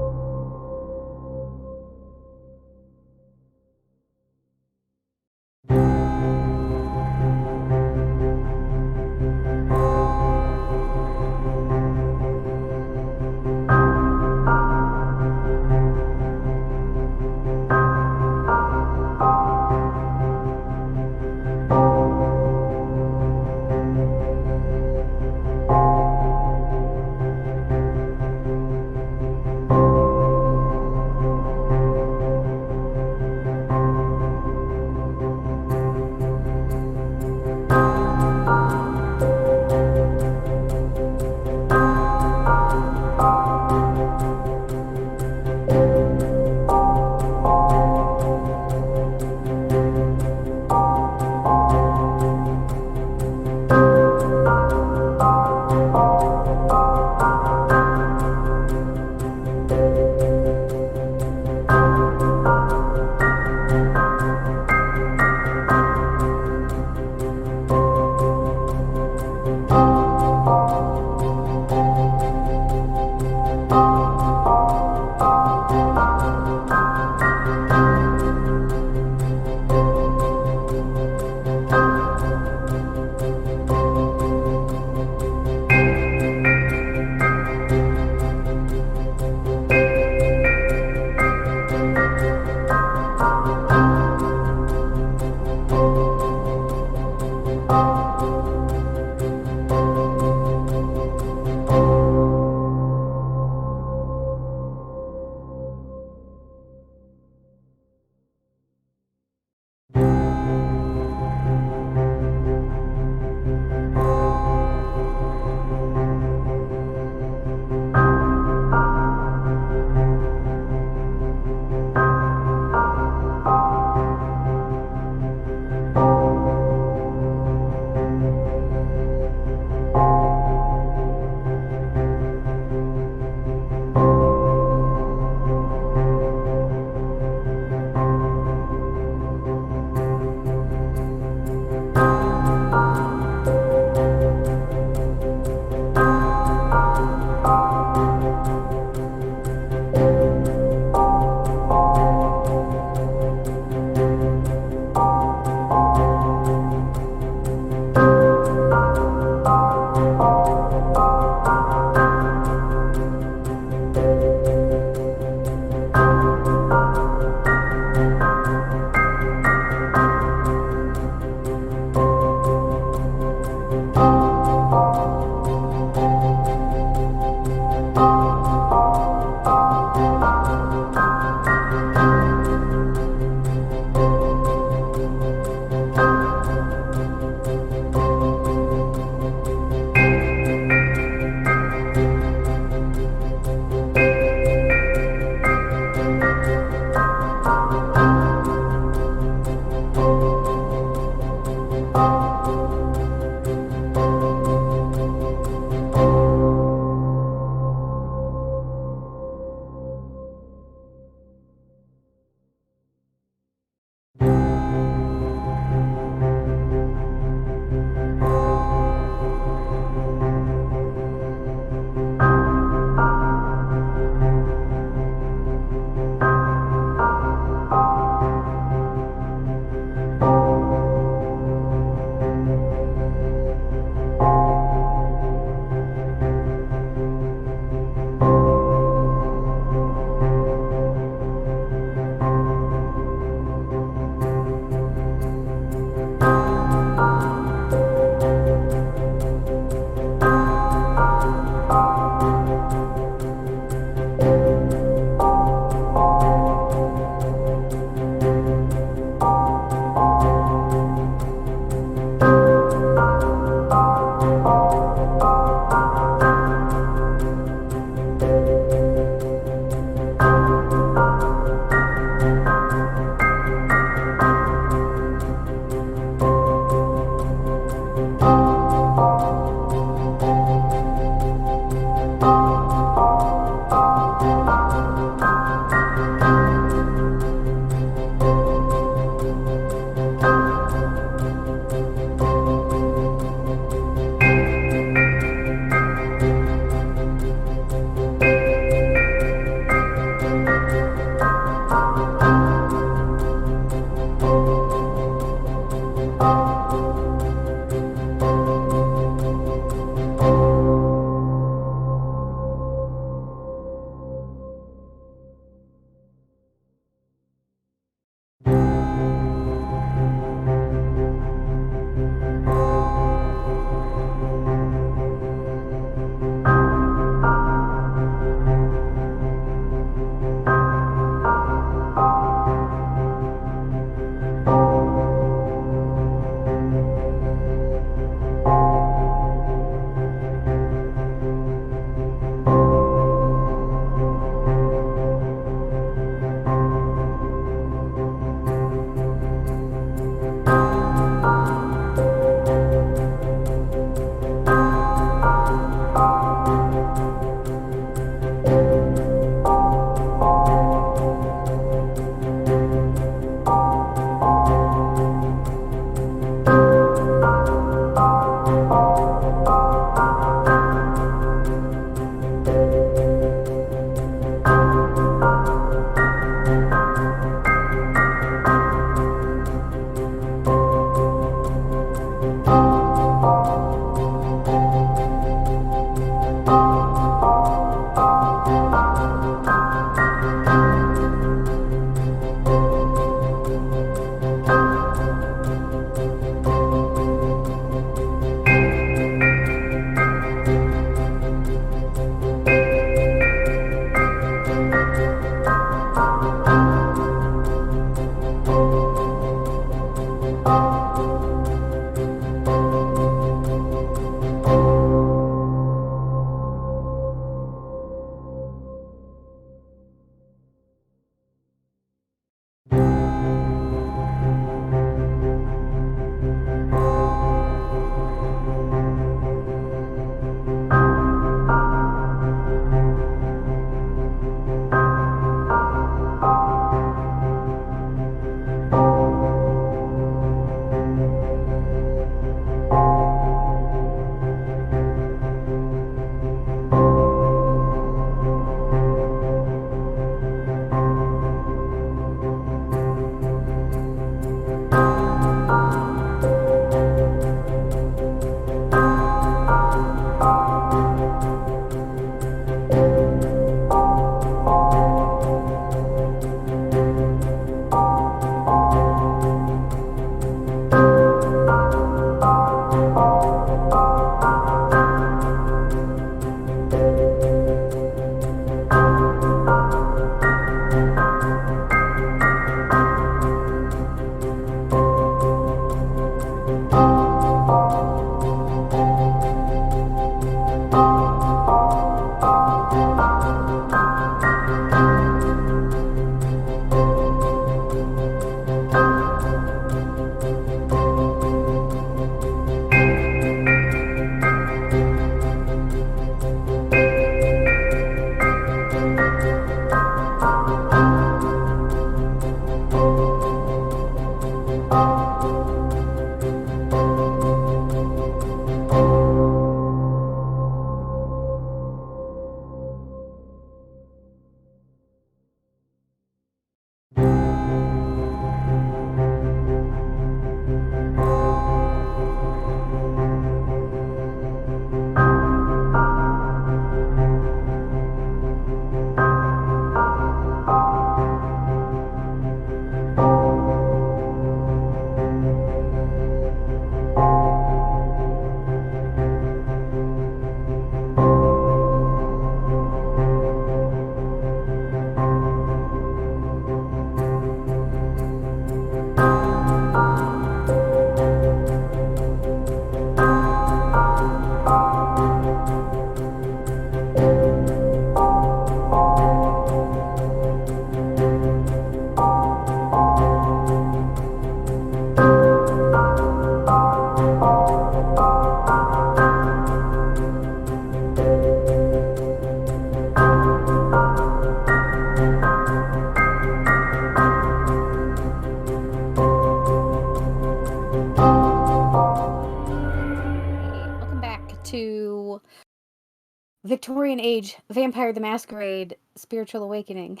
Victorian Age Vampire the Masquerade Spiritual Awakening.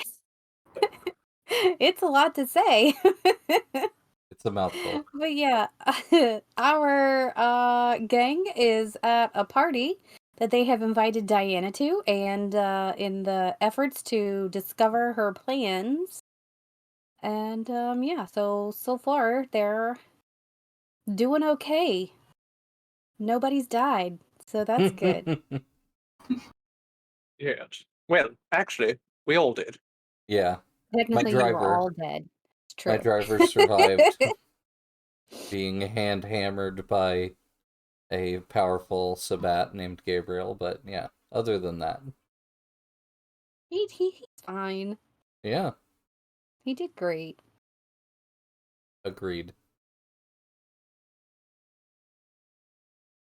It's a lot to say. It's a mouthful. But yeah, our gang is at a party that they have invited Diana to, and in the efforts to discover her plans. And yeah, so far they're doing okay. Nobody's died, so that's good. Yes. Well, actually, we all did. Yeah. Technically, you were driver- all dead. It's My true. driver survived being hand hammered by a powerful Sabat named Gabriel, but yeah, other than that. He's fine. Yeah, He did great. agreed.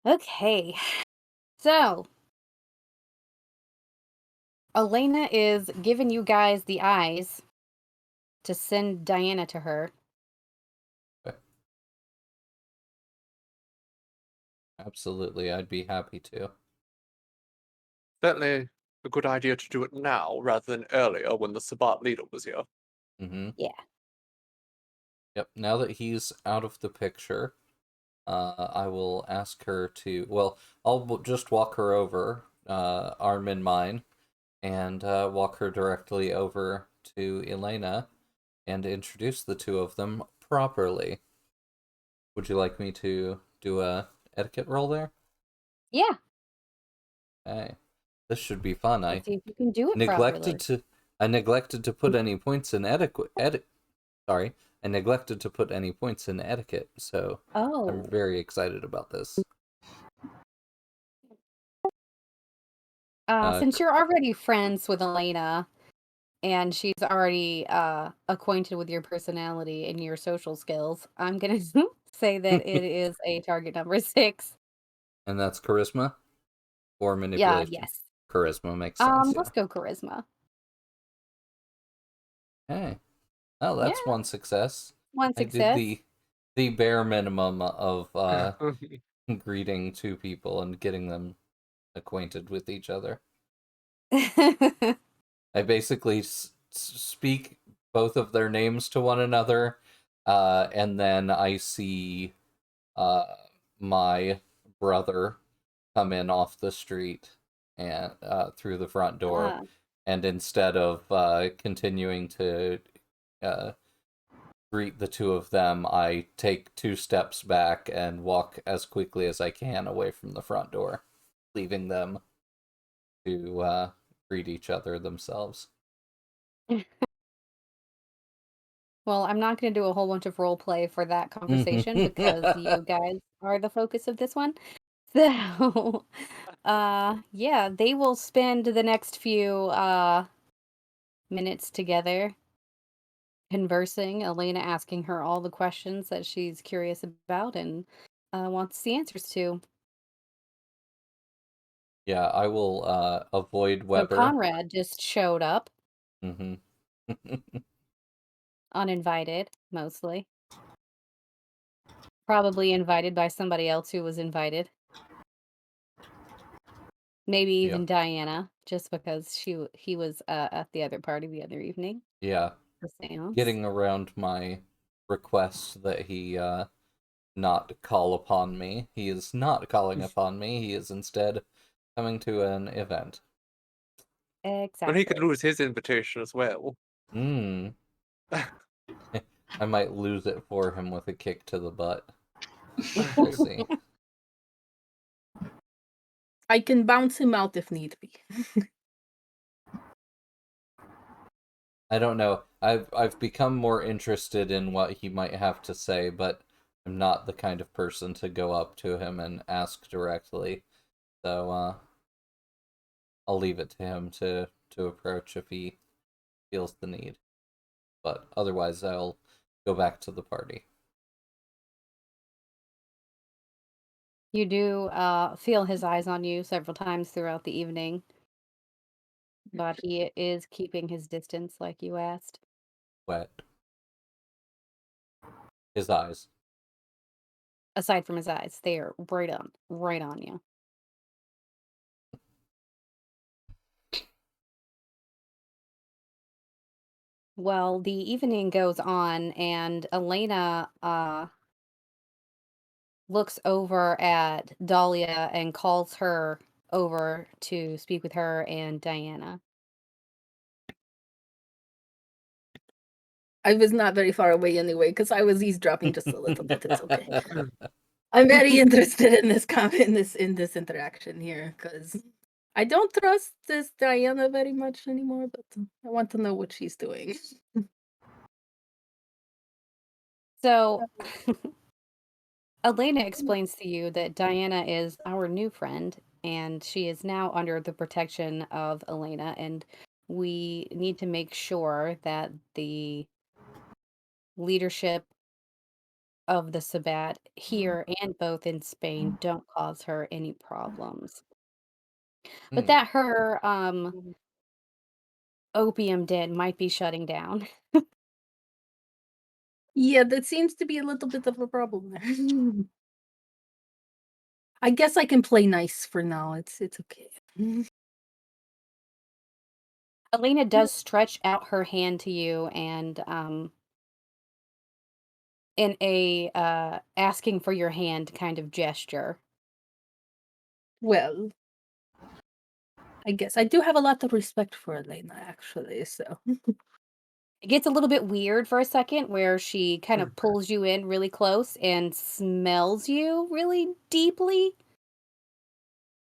Okay, so Elena is giving you guys the eyes to send Diana to her. Absolutely, I'd be happy to. Certainly a good idea to do it now rather than earlier when the Sabat leader was here. Mm-hmm. Yeah. Yep, now that he's out of the picture, I will ask her to, well, I'll just walk her over, arm in mine, and walk her directly over to Elena and introduce the two of them properly. Would you like me to do a etiquette roll there? Yeah. Hey, this should be fun. Let's see if you can do it properly. I neglected to put any points in sorry, I neglected to put any points in etiquette, so I'm Oh. very excited about this. Since you're already friends with Elena, and she's already acquainted with your personality and your social skills, I'm gonna say that it is a target number 6. And that's charisma or Yeah, manipulation? yes. Charisma makes sense. Let's go charisma. Hey, oh, that's Yeah. one success. One I did success. the bare minimum of greeting two people and getting them acquainted with each other. I basically speak both of their names to one another, and then I see my brother come in off the street and through the front door, and instead of continuing to greet the two of them, I take 2 steps back and walk as quickly as I can away from the front door, leaving them to greet each other themselves. Well, I'm not going to do a whole bunch of role play for that conversation because you guys are the focus of this one. So, yeah, they will spend the next few minutes together conversing, Elena asking her all the questions that she's curious about and wants the answers to. Yeah, I will avoid So Weber. Conrad just showed up, Mm-hmm. uninvited, mostly. Probably invited by somebody else who was invited. Maybe even Diana, just because he was at the other party the other evening. Yeah. The seance. Getting around my request that he not call upon me. He is not calling upon me. He is instead coming to an event. Exactly. But he could lose his invitation as well. I might lose it for him with a kick to the butt. We'll see. I can bounce him out if need be. I don't know. I've become more interested in what he might have to say, but I'm not the kind of person to go up to him and ask directly. So I'll leave it to him to approach if he feels the need. But otherwise I'll go back to the party. You do feel his eyes on you several times throughout the evening, but he is keeping his distance like you asked. Wet. His eyes. Aside from his eyes, they are right on you. Well, the evening goes on, and Elena looks over at Dahlia and calls her over to speak with her and Diana. I was not very far away anyway, because I was eavesdropping just a little bit. It's okay. I'm very interested in this in this interaction here, because I don't trust this Diana very much anymore, but I want to know what she's doing. So, Elena explains to you that Diana is our new friend, and she is now under the protection of Elena, and we need to make sure that the leadership of the Sabbat here and both in Spain don't cause her any problems. But that her opium den might be shutting down. Yeah, that seems to be a little bit of a problem there. I guess I can play nice for now. It's okay. Elena does stretch out her hand to you and in a asking for your hand kind of gesture. Well, I guess I do have a lot of respect for Elena, actually. So It gets a little bit weird for a second where she kind of pulls you in really close and smells you really deeply.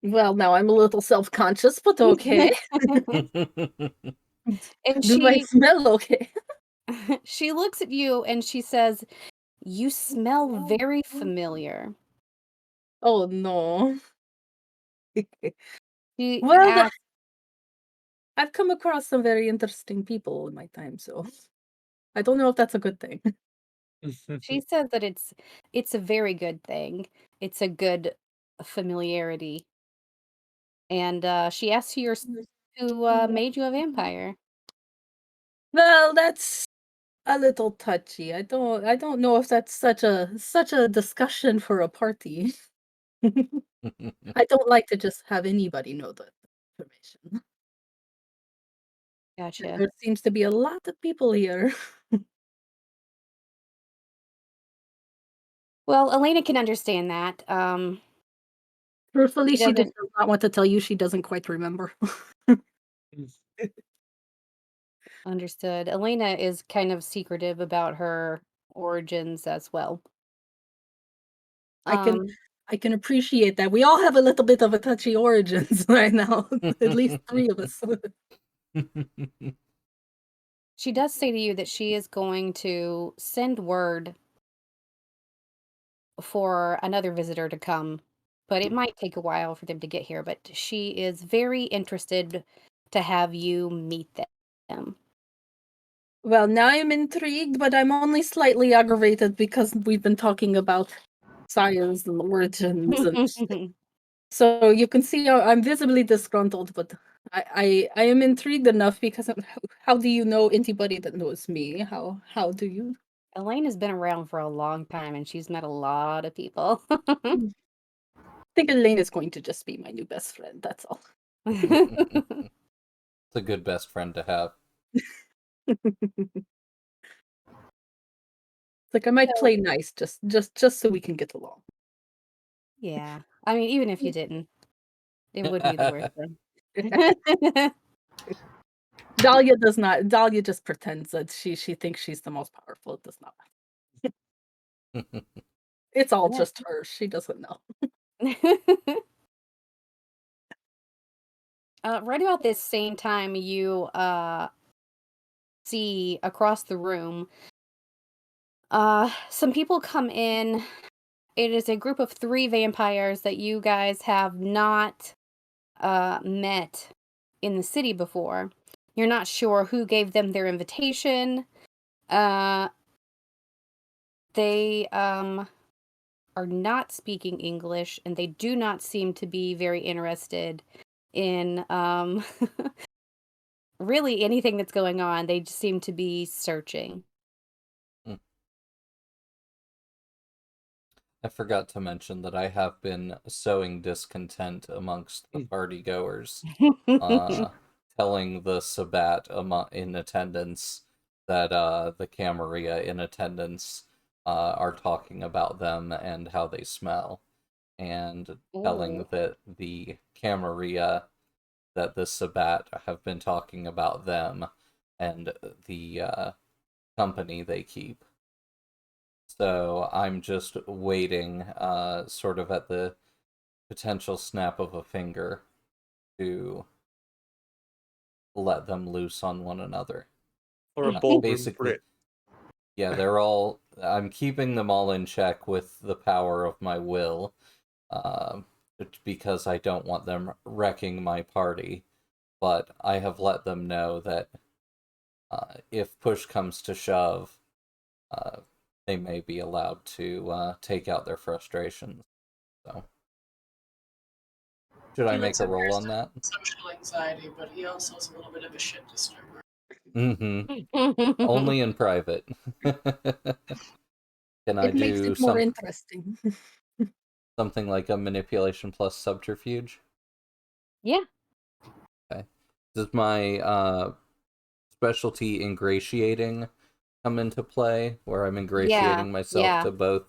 well, now I'm a little self-conscious, but okay. And Do I smell okay? she looks at you and she says, "You smell very familiar." Oh no. She Well, asks, I've come across some very interesting people in my time, so I don't know if that's a good thing. she says that it's a very good thing. It's a good familiarity. And she asks who made you a vampire. Well, that's a little touchy. I don't know if that's such a discussion for a party. I don't like to just have anybody know the information. Gotcha. There seems to be a lot of people here. Well, Elena can understand that. Truthfully, She she just doesn't does not want to tell you she doesn't quite remember. understood. Elena is kind of secretive about her origins as well. I can Um, I can appreciate that. We all have a little bit of a touchy origins right now. At least 3 of us. she does say to you that she is going to send word for another visitor to come, but it might take a while for them to get here, but she is very interested to have you meet them. Well, now I'm intrigued, but I'm only slightly aggravated because we've been talking about science and origins, and so you can see I'm visibly disgruntled. But I am intrigued enough because how do you know anybody that knows me? How do you? Elaine has been around for a long time and she's met a lot of people. I think Elaine is going to just be my new best friend. That's all. It's a good best friend to have. Like I might So, play nice just so we can get along. yeah. I mean, even if you didn't, it wouldn't be the worst thing. Dahlia does not. Dahlia just pretends that she thinks she's the most powerful. It does not. It's all just her. She doesn't know. Right about this same time, you see across the room some people come in. It is a group of 3 vampires that you guys have not met in the city before. You're not sure who gave them their invitation. They are not speaking English, and they do not seem to be very interested in really anything that's going on. They just seem to be searching. I forgot to mention that I have been sowing discontent amongst the partygoers, telling the Sabbat in attendance that the Camarilla in attendance are talking about them and how they smell, and telling Ooh. that the Camarilla that the Sabbat have been talking about them and the company they keep. So I'm just waiting, sort of at the potential snap of a finger to let them loose on one another. Or a ballroom Basically, Brit. yeah, I'm keeping them all in check with the power of my will, because I don't want them wrecking my party. But I have let them know that if push comes to shove, they may be allowed to take out their frustrations. So, should I make Felix a roll appears on to that? have social anxiety, but he also is a little bit of a shit disturber. Only in private. Can I It makes do it more interesting. something like a manipulation plus subterfuge? Yeah. Okay. Does my specialty ingratiating come into play, where I'm Yeah. ingratiating myself Yeah. to both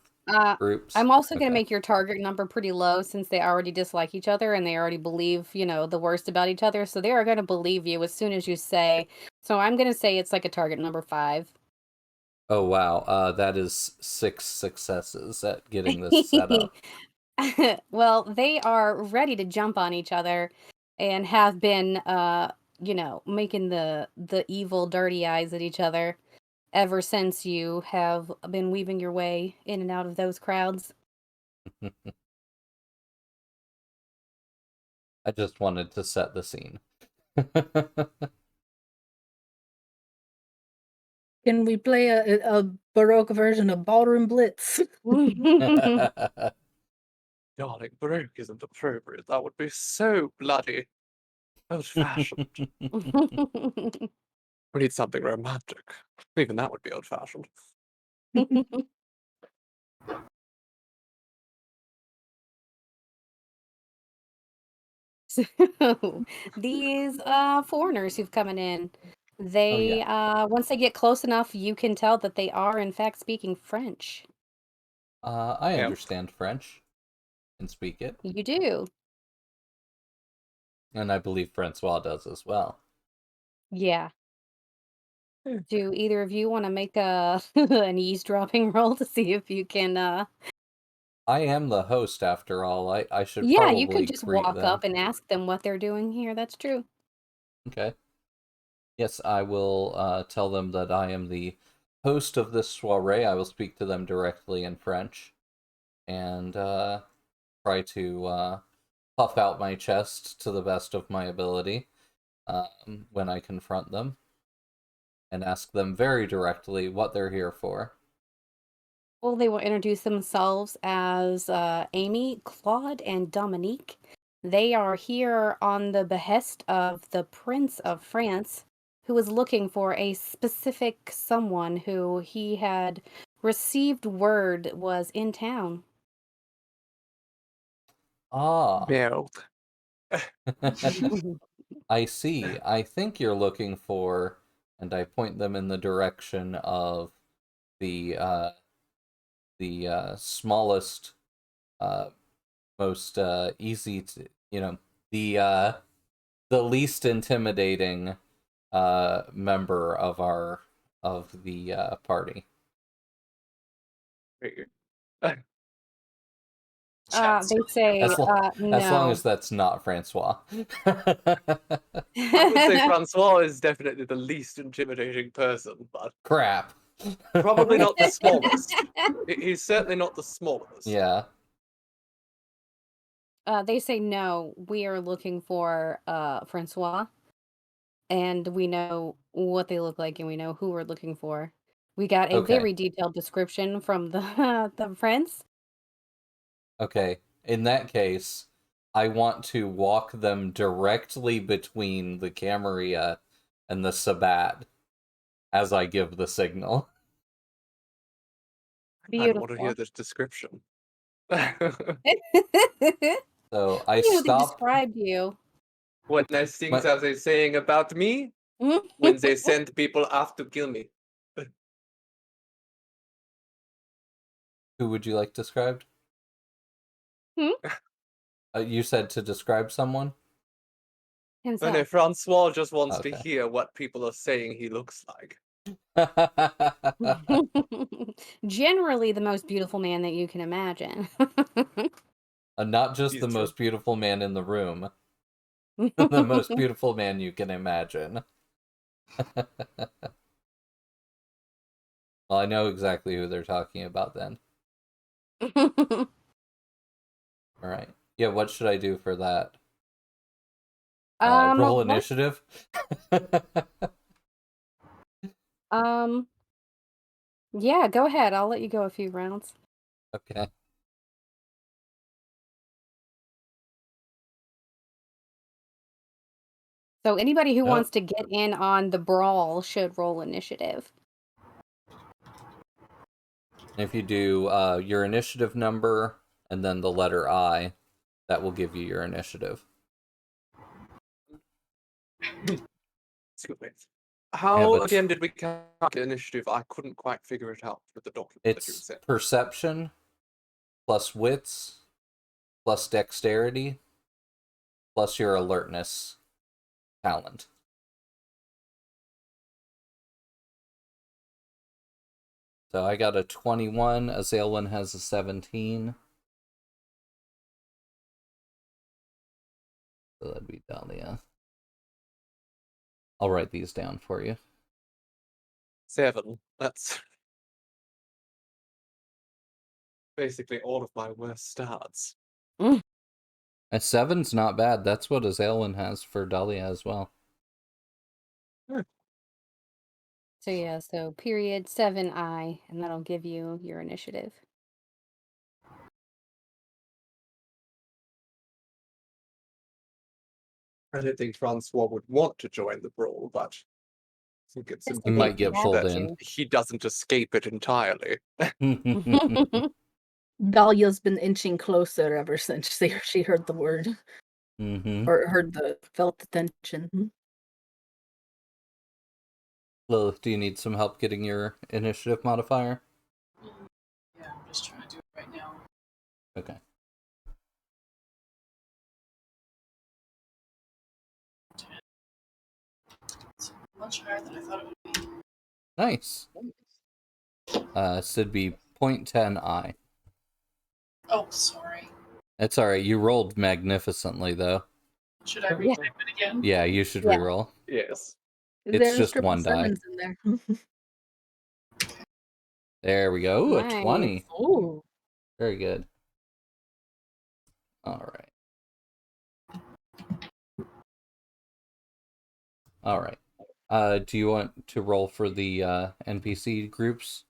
groups? I'm also going to Okay. make your target number pretty low since they already dislike each other and they already believe, the worst about each other. So they are going to believe you as soon as you say. So I'm going to say it's like a target number 5. Oh wow, that is 6 successes at getting this set up. Well, they are ready to jump on each other and have been, making the evil, dirty eyes at each other ever since you have been weaving your way in and out of those crowds. I just wanted to set the scene. Can we play a Baroque version of Ballroom Blitz? Darling, Baroque isn't appropriate. That would be so bloody old-fashioned. We need something romantic. Even that would be old-fashioned. So these foreigners who've coming in, Oh they yeah. once they get close enough, you can tell that they are in fact speaking French. I Yeah. understand French and speak it, You do. and I believe Francois does as well. Yeah. Hmm. Do either of you want to make a an eavesdropping roll to see if you can I am the host after all. I should Yeah, you could probably just greet walk them. up and ask them what they're doing here. That's true. Okay. Yes, I will tell them that I am the host of this soiree. I will speak to them directly in French and try to puff out my chest to the best of my ability when I confront them and ask them very directly what they're here for. Well, they will introduce themselves as Amy, Claude, and Dominique. They are here on the behest of the Prince of France, who is looking for a specific someone who he had received word was in town. Ah, Merde. I see. I think you're looking for, and I point them in the direction of the smallest, uh, most easy to, the least intimidating member of the party. They say As long no. as that's not Francois. I would say Francois is definitely the least intimidating person, but Crap. probably not the smallest. He's certainly not the smallest. Yeah. They say no. We are looking for Francois, and we know what they look like, and we know who we're looking for. We got a Okay. very detailed description from the the prince. Okay. In that case, I want to walk them directly between the Camarilla and the Sabbat as I give the signal. I don't want to hear Beautiful. this description. So I They stop described you. What nice things my are they saying about me when they send people off to kill me? Who would you like described? Hmm? You said to describe someone? Oh no, Himself. Francois just wants to Okay. hear what people are saying he looks like. Generally the most beautiful man that you can imagine. Not just He's the true. most beautiful man in the room. The most beautiful man you can imagine. Well, I know exactly who they're talking about then. Alright. Yeah, what should I do for that? Roll let's initiative? yeah, go ahead. I'll let you go a few rounds. Okay. So anybody who Nope. wants to get in on the brawl should roll initiative. If you do your initiative number and then the letter I, that will give you your initiative. Excuse me. I have How a again did we count the initiative? I couldn't quite figure it out with the document that you It's sent. perception plus wits plus dexterity plus your alertness talent. So I got a 21, Azalin has a 17. So that'd be Dahlia. I'll write these down for you. 7. That's basically all of my worst starts. A 7's not bad. That's what Azalin has for Dahlia as well. So yeah, so period 7I, and that'll give you your initiative. I don't think Francois would want to join the brawl, but I think it's Just He in case might important you get have pulled that in. he doesn't escape it entirely. Dahlia's been inching closer ever since she heard the word Mm-hmm. or felt the tension. Lilith, do you need some help getting your initiative modifier? Yeah, I'm just trying to do it right now. Okay. It's much higher than I thought it would be. Nice. Should be 0.10i. Oh, sorry. It's alright, you rolled magnificently, though. Should I Yeah. retype it again? Yeah, you should Yeah. reroll. Yes. It's There's just triple one die. sevens in there. There we go. Ooh, a Nice. 20. Oh. Very good. Alright. Alright. Do you want to roll for the NPC groups?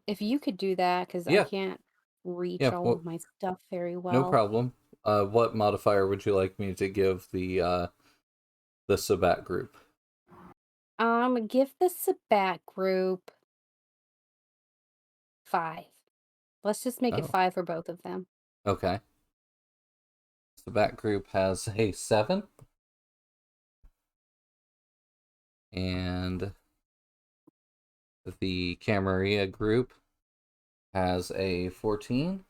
If you could do that, because I Yeah. can't reach Yeah, all well, of my stuff very no well. problem. What modifier would you like me to give the Sabat group? Give the Sabat group 5. Let's just make it Oh. 5 for both of them. Okay. Sabat group has a 7. And the Camarilla group has a 14.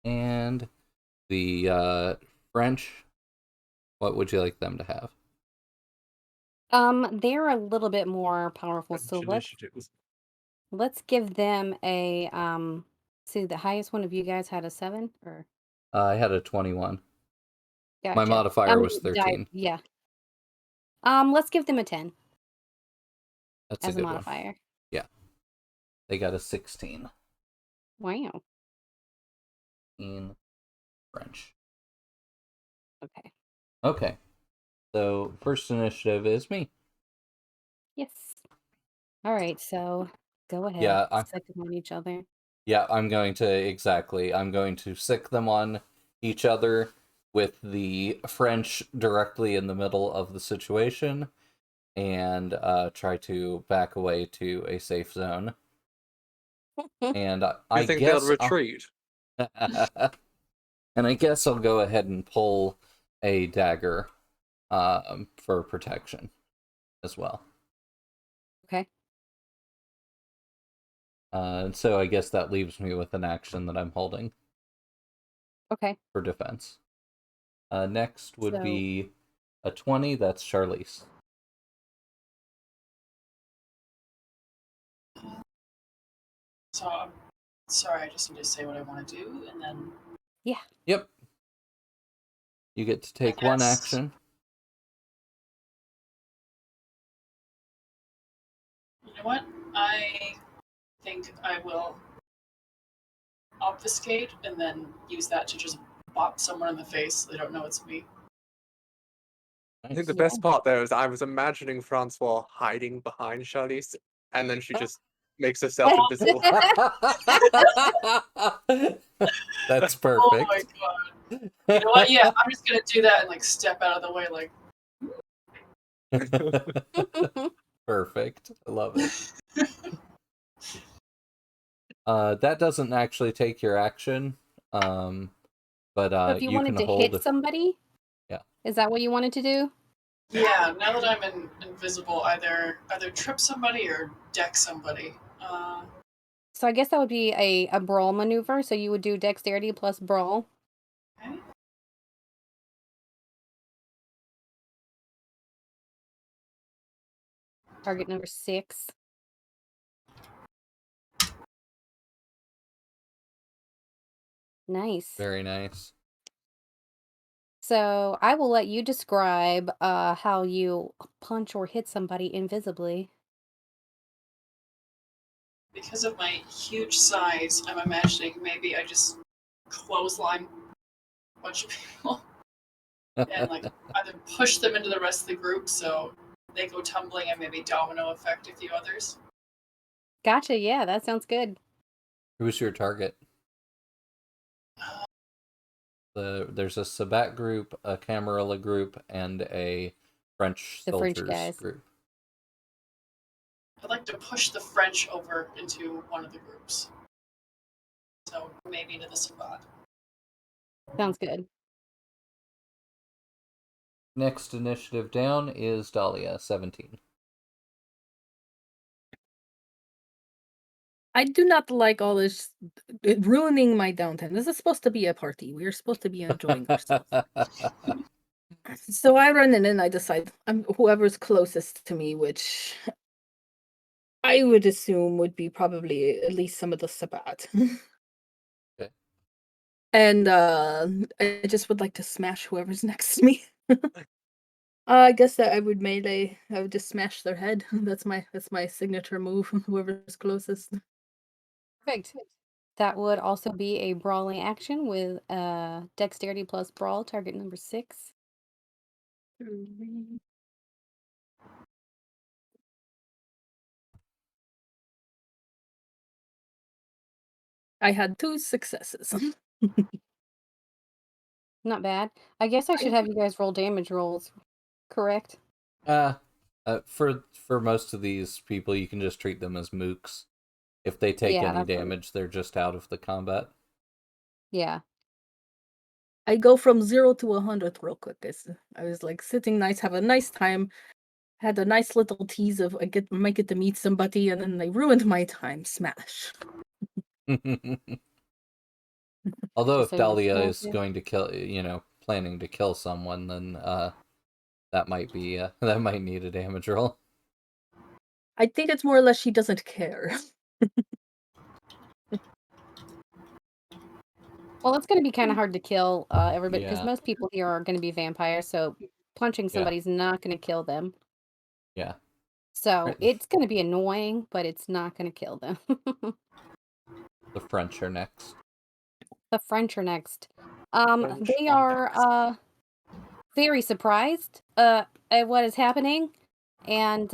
And the French, what would you like them to have? They're a little bit more powerful, so Initiatives. let's give them a see, the highest one of you guys had a 7, or I had a 21. My gotcha. modifier was 13. Yeah. Let's give them a 10 That's as a a good one. modifier. Yeah. They got a 16 Wow. in French. Okay. Okay. So first initiative is me. Yes. All right, so go ahead. Yeah, Stick them on each other. Yeah, I'm going to sick them on each other with the French directly in the middle of the situation and try to back away to a safe zone. And I You think they'll guess retreat? and I guess I'll go ahead and pull a dagger for protection as well. Okay. And so I guess that leaves me with an action that I'm holding Okay. for defense. Next would So be a 20. That's Charlize. So I'm sorry, I just need to say what I want to do, and then yeah. Yep. You get to I take one guess action. you know what? I think I will obfuscate and then use that to just bop someone in the face so they don't know it's me. I think Nice. the Yeah. best part there is I was imagining Francois hiding behind Charlize, and then she just makes herself Oh, invisible. That's oh my perfect. god. You know what? Yeah, I'm just gonna do that and like step out of the way, like. Perfect. I love it. That doesn't actually take your action. But So if you you wanted can to hit hold. somebody, Yeah. is that what you wanted to do? Yeah, now that I'm invisible, either trip somebody or deck somebody. So I guess that would be a brawl maneuver. So you would do dexterity plus brawl. Okay. Target number 6. Nice. Very nice. So I will let you describe how you punch or hit somebody invisibly. Because of my huge size, I'm imagining maybe I just clothesline a bunch of people and like either push them into the rest of the group so they go tumbling and maybe domino affect a few others. Gotcha. Yeah, that sounds good. Who's your target? There's a Sabat group, a Camarilla group, and a French The French soldiers guys. group. I'd like to push the French over into one of the groups. So maybe into the Sabat. Sounds good. Next initiative down is Dahlia, 17. I do not like all this ruining my downtime. This is supposed to be a party. We are supposed to be enjoying ourselves. So I run in and I decide I'm whoever's closest to me, which I would assume would be probably at least some of the Sabbat. Okay. And I just would like to smash whoever's next to me. I guess that I would melee. I would just smash their head. That's my signature move. Whoever's closest. Perfect. That would also be a brawling action with dexterity plus brawl, target number 6. I had 2 successes. Not bad. I guess I should have you guys roll damage rolls, correct? For most of these people, you can just treat them as mooks. If they take Yeah, any that's what. damage, they're just out of the combat. Yeah. I go from 0 to 100 real quick. I was like sitting nice, have a nice time, had a nice little tease of might get to meet somebody, and then they ruined my time. Smash. Although Just if so you Dahlia smash is it. going to kill, planning to kill someone, then that might be that might need a damage roll. I think it's more or less she doesn't care. Well, it's going to be kind of hard to kill everybody because Yeah, most people here are going to be vampires, so punching yeah, somebody's not going to kill them. yeah. So Right. it's going to be annoying, but it's not going to kill them. The French are next. The French are next. French They are are next. very surprised at what is happening, and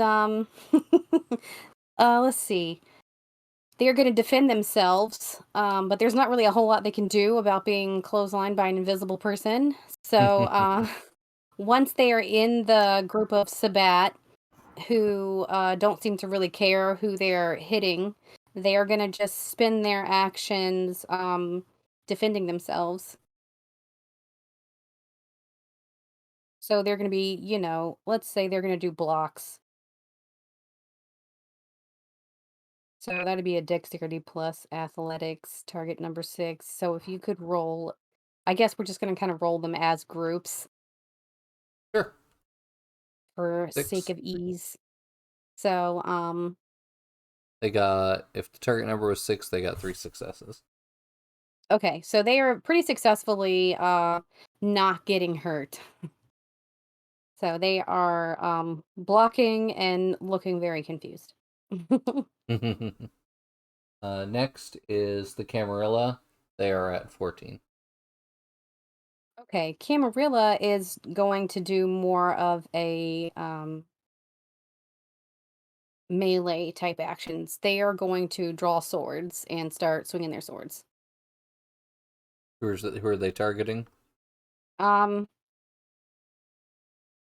let's see. They're going to defend themselves, but there's not really a whole lot they can do about being clotheslined by an invisible person. So once they are in the group of Sabat, who don't seem to really care who they're hitting, they are going to just spend their actions defending themselves. So they're going to be, let's say they're going to do blocks. So that'd be a dexterity plus athletics, target number 6. So if you could roll, I guess we're just going to kind of roll them as groups Sure. for 6. sake of ease. So, They got, if the target number was 6, they got 3 successes. okay, so they are pretty successfully not getting hurt. So they are blocking and looking very confused. Next is the Camarilla. They are at 14. Okay, Camarilla is going to do more of a melee type actions. They are going to draw swords and start swinging their swords. Who are they targeting? Um,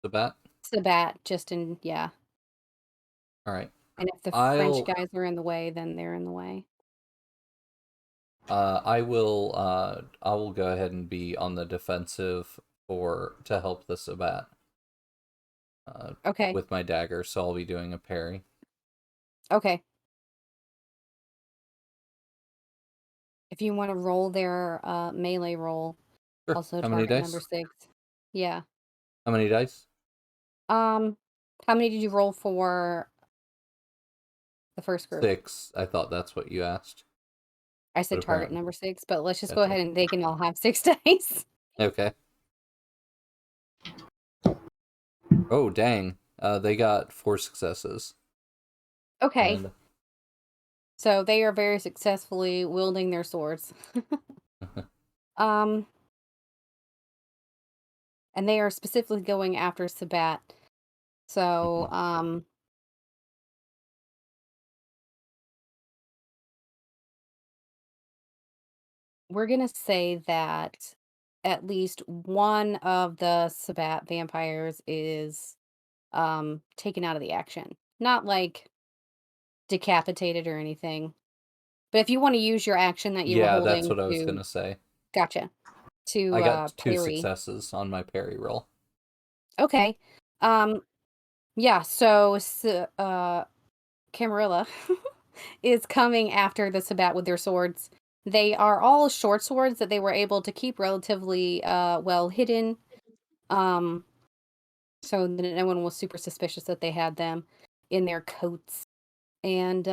Sabat? Sabat, just in, yeah. All right. And if the French I'll guys are in the way, then they're in the way. I will go ahead and be on the defensive to help the Sabat. Okay, With my dagger, so I'll be doing a parry. okay. If you want to roll their melee roll, Sure. also How many target number dice? 6. Yeah. How many dice? How many did you roll for the first group? 6. I thought that's what you asked. I But said target apparently, number 6, but let's just go gotcha. ahead and they can all have 6 dice. Okay. Oh, dang. They got 4 successes. Okay. And So they are very successfully wielding their swords. Um, and they are specifically going after Sabat. So, we're gonna say that at least one of the Sabat vampires is taken out of the action. Not like decapitated or anything. But if you want to use your action that you were yeah, that's holding what I was to, gonna say. gotcha, to I got 2 parry. successes on my parry roll. Okay. Um, yeah, so Camarilla is coming after the Sabat with their swords. They are all short swords that they were able to keep relatively well hidden. Um, so that no one was super suspicious that they had them in their coats. And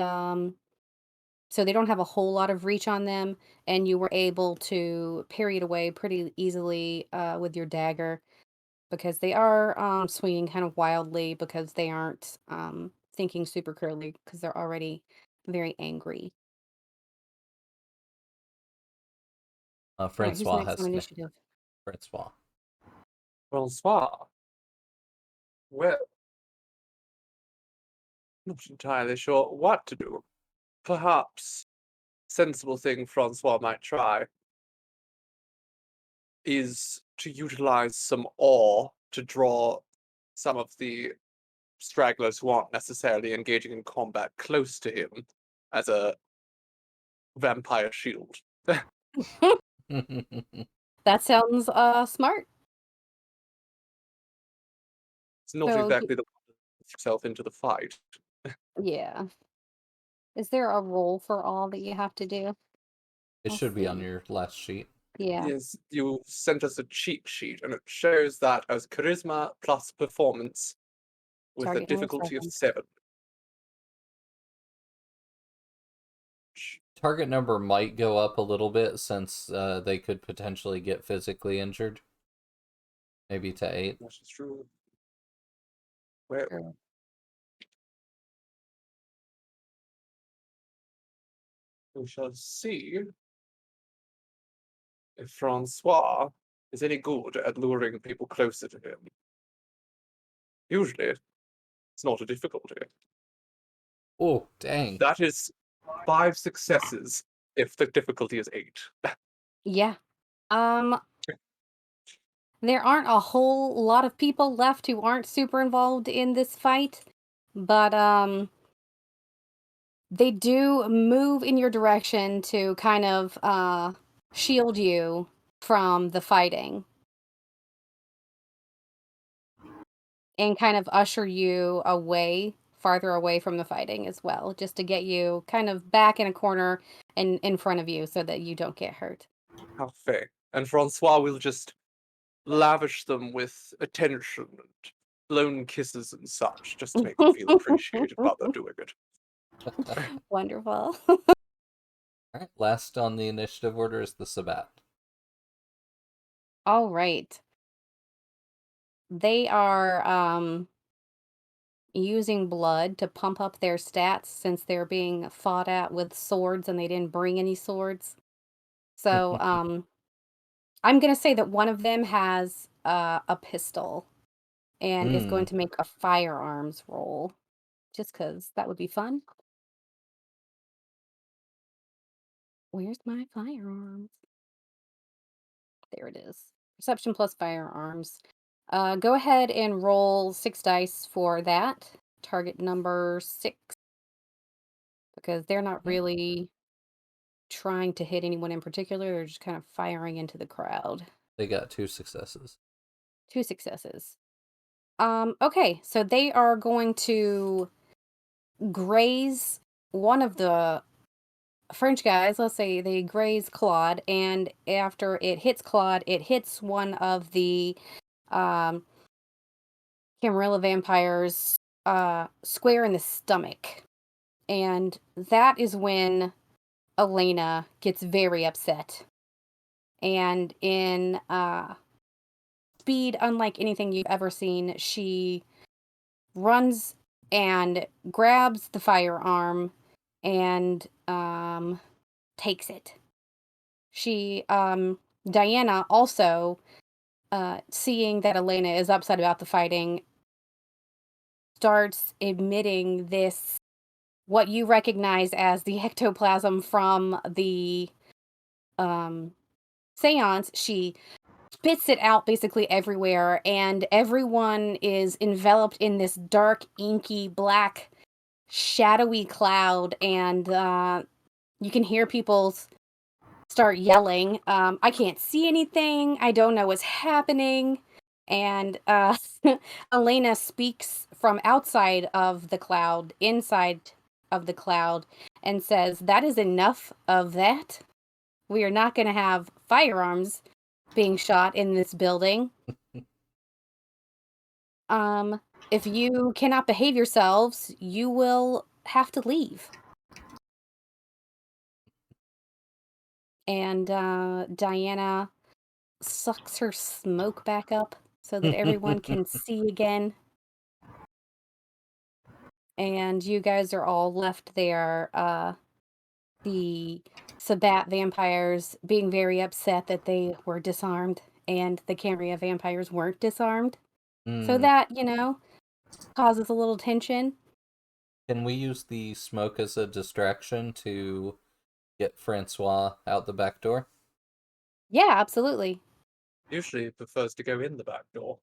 so they don't have a whole lot of reach on them, and you were able to parry it away pretty easily with your dagger because they are swinging kind of wildly because they aren't thinking super clearly because they're already very angry. All right, who's Francois next on has initiative? Francois. Francois. Well, not entirely sure what to do. Perhaps sensible thing Francois might try is to utilize some ore to draw some of the stragglers who aren't necessarily engaging in combat close to him as a vampire shield. That sounds smart. It's not So exactly the itself into the fight. yeah. Is there a role for all that you have to do? It Let's should be on see. your last sheet. Yeah. Yes, you sent us a cheat sheet, and it shows that as charisma plus performance with a Target number difficulty of 7. 7. Target number might go up a little bit since they could potentially get physically injured. Maybe to 8. That is true. Well, Sure. we shall see if Francois is any good at luring people closer to him. Usually, it's not a difficulty. Oh, dang. That is 5 successes if the difficulty is 8. Yeah. Um, there aren't a whole lot of people left who aren't super involved in this fight, but they do move in your direction to kind of shield you from the fighting and kind of usher you away farther away from the fighting as well, just to get you kind of back in a corner and in front of you so that you don't get hurt. Parfait. And Francois will just lavish them with attention and blown kisses and such, just to make them feel appreciated while they're doing it. Wonderful. Alright, last on the initiative order is the Sabat. All right. They are using blood to pump up their stats since they're being fought at with swords and they didn't bring any swords. So, I'm gonna say that one of them has a pistol and is going to make a firearms roll, just because that would be fun. Where's my firearms? There it is. Perception plus firearms. Go ahead and roll 6 dice for that. Target number 6. Because they're not really trying to hit anyone in particular. They're just kind of firing into the crowd. They got 2 successes. 2 successes. Okay, so they are going to graze one of the French guys. Let's say they graze Claude, and after it hits Claude, it hits one of the Camarilla vampires square in the stomach. And that is when Elena gets very upset. And in speed unlike anything you've ever seen, she runs and grabs the firearm and takes it. She Diana also seeing that Elena is upset about the fighting starts emitting this what you recognize as the ectoplasm from the seance. She spits it out basically everywhere, and everyone is enveloped in this dark, inky, black, shadowy cloud, and you can hear people start yelling, I can't see anything, I don't know what's happening, and Elena speaks from outside of the cloud, inside of the cloud, and says, that is enough of that. We are not going to have firearms being shot in this building. If you cannot behave yourselves, you will have to leave. And Diana sucks her smoke back up so that everyone can see again. And you guys are all left there. The Sabat vampires being very upset that they were disarmed and the Cambria vampires weren't disarmed. So that, causes a little tension. Can we use the smoke as a distraction to get Francois out the back door? Yeah, absolutely. Usually it prefers to go in the back door.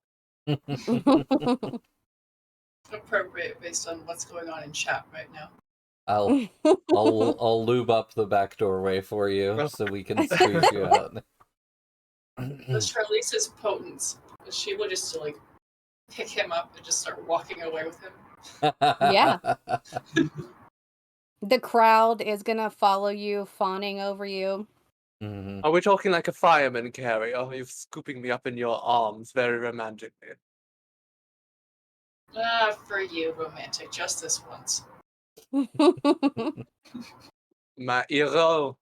Appropriate based on what's going on in chat right now. I'll lube up the back doorway for you so we can squeeze you out. But Charlize is potent. She would just like pick him up and just start walking away with him. Yeah. The crowd is gonna follow you, fawning over you. Are we talking like a fireman carrier? Are you scooping me up in your arms very romantically? For you, romantic, just this once. My hero.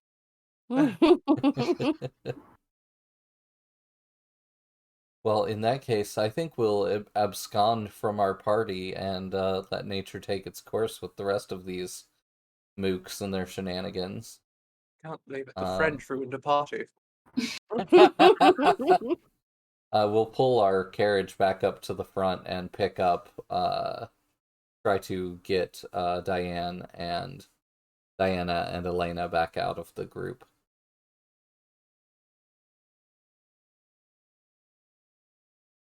Well, in that case, I think we'll abscond from our party and let nature take its course with the rest of these mooks and their shenanigans. Can't believe it. The French ruined a party. We'll pull our carriage back up to the front and pick up, try to get Diana and Elena back out of the group.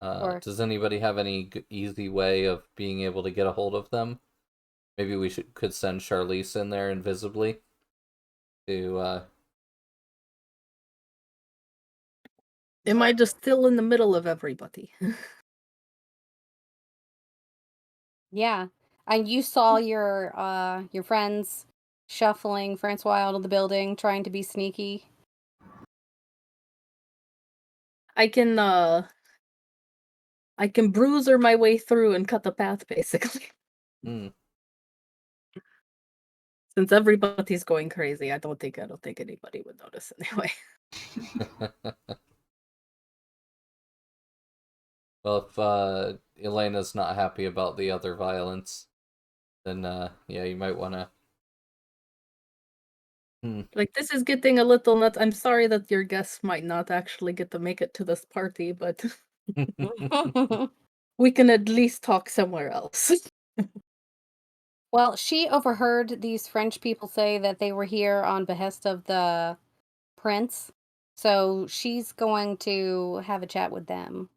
Does anybody have any easy way of being able to get a hold of them? Maybe we could send Charlize in there invisibly to Am I just still in the middle of everybody? Yeah. And you saw your friends shuffling Francois out of the building, trying to be sneaky. I can bruiser my way through and cut the path, basically. Mm. Since everybody's going crazy, I don't think anybody would notice anyway. Well, if Elena's not happy about the other violence, then yeah, you might want to. Like, this is getting a little nuts. I'm sorry that your guests might not actually get to make it to this party, but we can at least talk somewhere else. Well, she overheard these French people say that they were here on behest of the prince, so she's going to have a chat with them.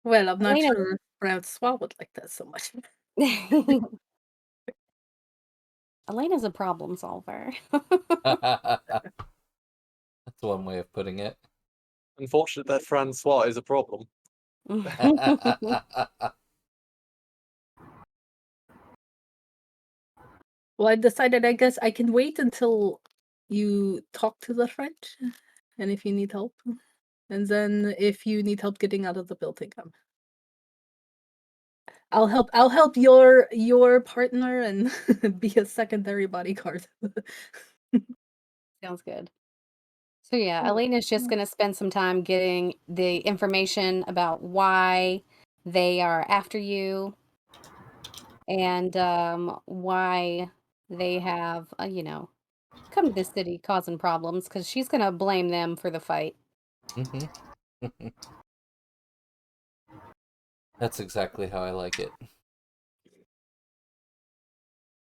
Well, I'm not Elena, sure Francois would like that so much. Elena's a problem solver. That's one way of putting it. Unfortunate that Francois is a problem. Well, I decided I guess I can wait until you talk to the French, and if you need help. And then if you need help getting out of the building, I'll help your partner and be a secondary bodyguard. Sounds good. So yeah, Elena's just gonna spend some time getting the information about why they are after you and why they have, come to this city causing problems because she's gonna blame them for the fight. That's exactly how I like it.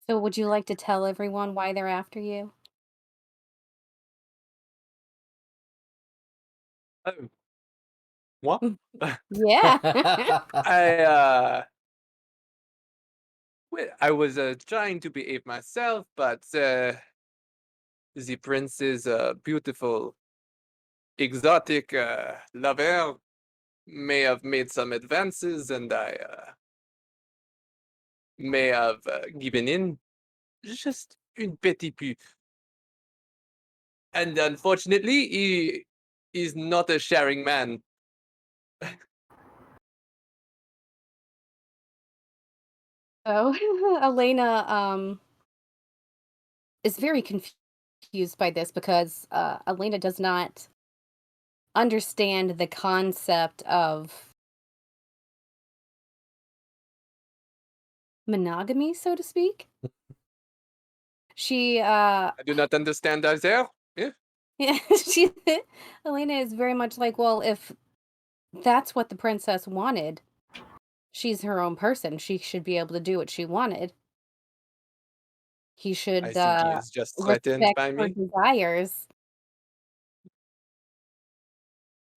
So would you like to tell everyone why they're after you? Oh, what? Yeah. Well, I was trying to behave myself, but the prince's beautiful, exotic lover may have made some advances, and I may have given in. Just une petite peu. And unfortunately, he is not a sharing man. So Elena is very confused by this because Elena does not understand the concept of monogamy, so to speak. She I do not understand either. Yeah. yeah, she Elena is very much like, well, if that's what the princess wanted, she's her own person. She should be able to do what she wanted. He I should think he is just threatened respect by her me. desires.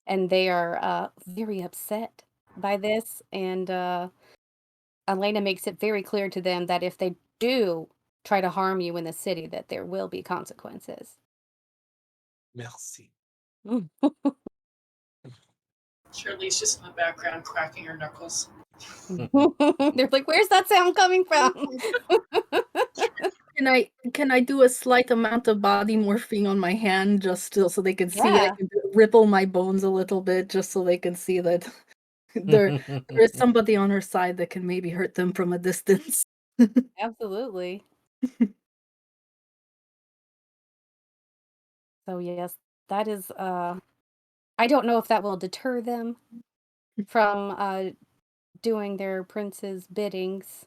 And they are very upset by this. And Elena makes it very clear to them that if they do try to harm you in the city, that there will be consequences. Merci. Shirley's just in the background cracking her knuckles. They're like, "Where's that sound coming from?" Can I do a slight amount of body morphing on my hand just so they can see? I Yeah. can ripple my bones a little bit just so they can see that there is somebody on her side that can maybe hurt them from a distance. Absolutely. So yes, that is I don't know if that will deter them from doing their prince's biddings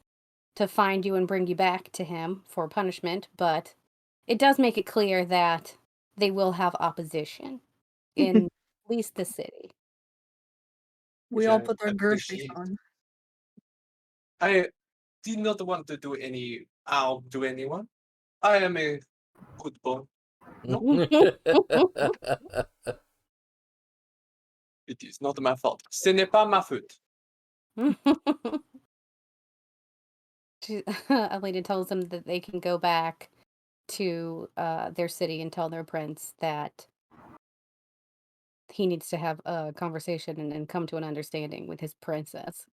to find you and bring you back to him for punishment, but it does make it clear that they will have opposition in at least the city. We all put our girthies Appreciate. on. I did not want to do any harm to anyone. I am a good boy. It is not my fault. Ce n'est pas ma faute. Elena tells them that they can go back to their city and tell their prince that he needs to have a conversation and come to an understanding with his princess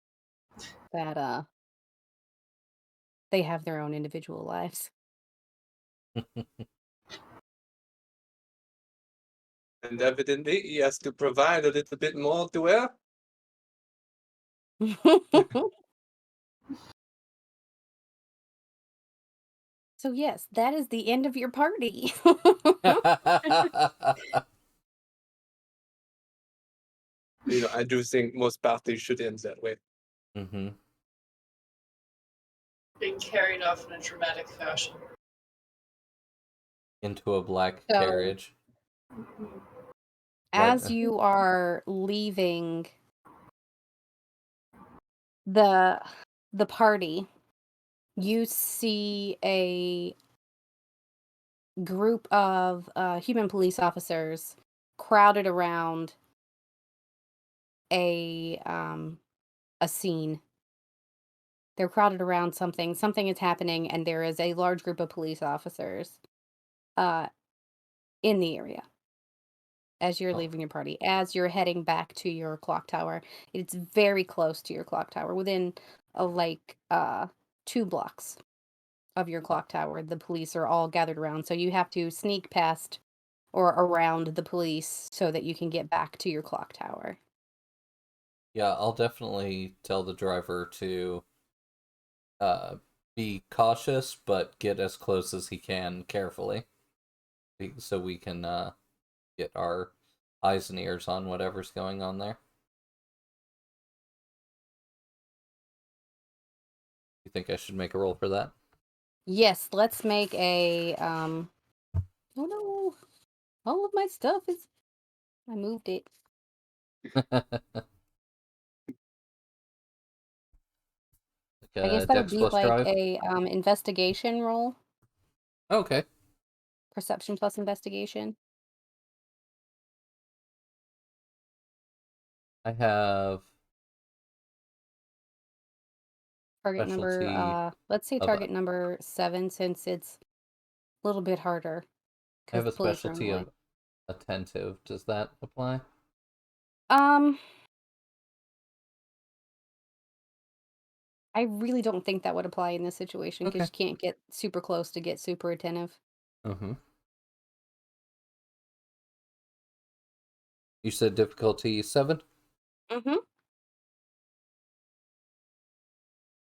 that they have their own individual lives. And evidently, he has to provide a little bit more to her. So yes, that is the end of your party. I do think most parties should end that way. Mm-hmm. Being carried off in a dramatic fashion. Into a black So- carriage. As Right. you are leaving the party, you see a group of human police officers crowded around a scene. They're crowded around something. Something is happening, and there is a large group of police officers in the area as you're Oh. leaving your party. As you're heading back to your clock tower, it's very close to your clock tower, within 2 blocks of your clock tower. The police are all gathered around, so you have to sneak past or around the police so that you can get back to your clock tower. Yeah, I'll definitely tell the driver to be cautious, but get as close as he can carefully, so we can get our eyes and ears on whatever's going on there. You think I should make a roll for that? Yes, let's make a oh no. All of my stuff is I moved it. I guess that would Dex be plus like drive. a investigation roll. Okay. Perception plus investigation. I have Target specialty number let's say of target number 7, since it's a little bit harder I have because a the police are in the specialty way. of attentive. Does that apply? I really don't think that would apply in this situation because Okay. you can't get super close to get super attentive. Mm-hmm. You said difficulty 7? Mm-hmm.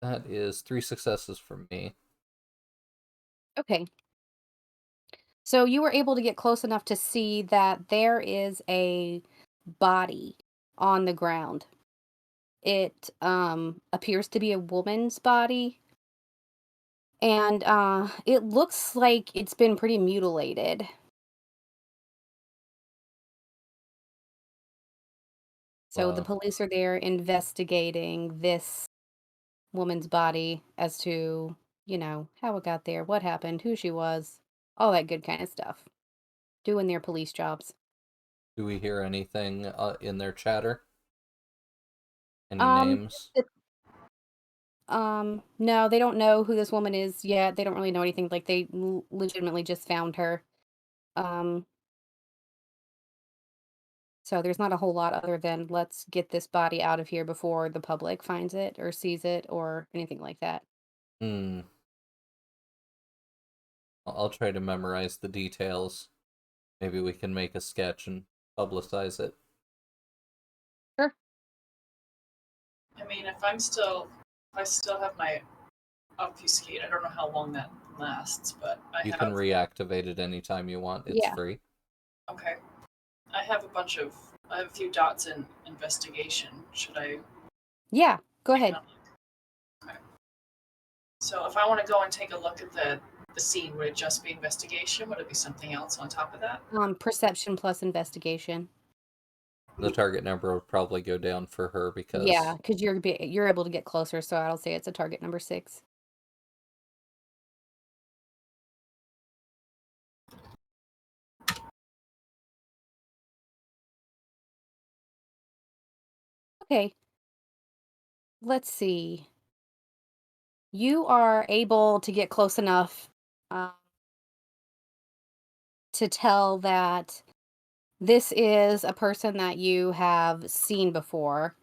That is 3 successes for me. Okay. So you were able to get close enough to see that there is a body on the ground. It appears to be a woman's body, and it looks like it's been pretty mutilated. So the Wow. police are there investigating this woman's body as to, how it got there, what happened, who she was, all that good kind of stuff. Doing their police jobs. Do we hear anything in their chatter? Any Um, names? no, they don't know who this woman is yet. They don't really know anything. Like they legitimately just found her. Um, so there's not a whole lot other than let's get this body out of here before the public finds it or sees it or anything like that. Hmm. I'll try to memorize the details. Maybe we can make a sketch and publicize it. Sure. I mean, if I still have my obfuscate, I don't know how long that lasts, but You can reactivate it anytime you want. It's Yeah. free. Okay. I have a few dots in investigation. Should I? Yeah, go ahead. Okay. So if I want to go and take a look at the scene, would it just be investigation? Would it be something else on top of that? Perception plus investigation. The target number would probably go down for her because Yeah, because you're able to get closer, so I'll say it's a target number 6. Okay. Let's see. You are able to get close enough to tell that This is a person that you have seen before.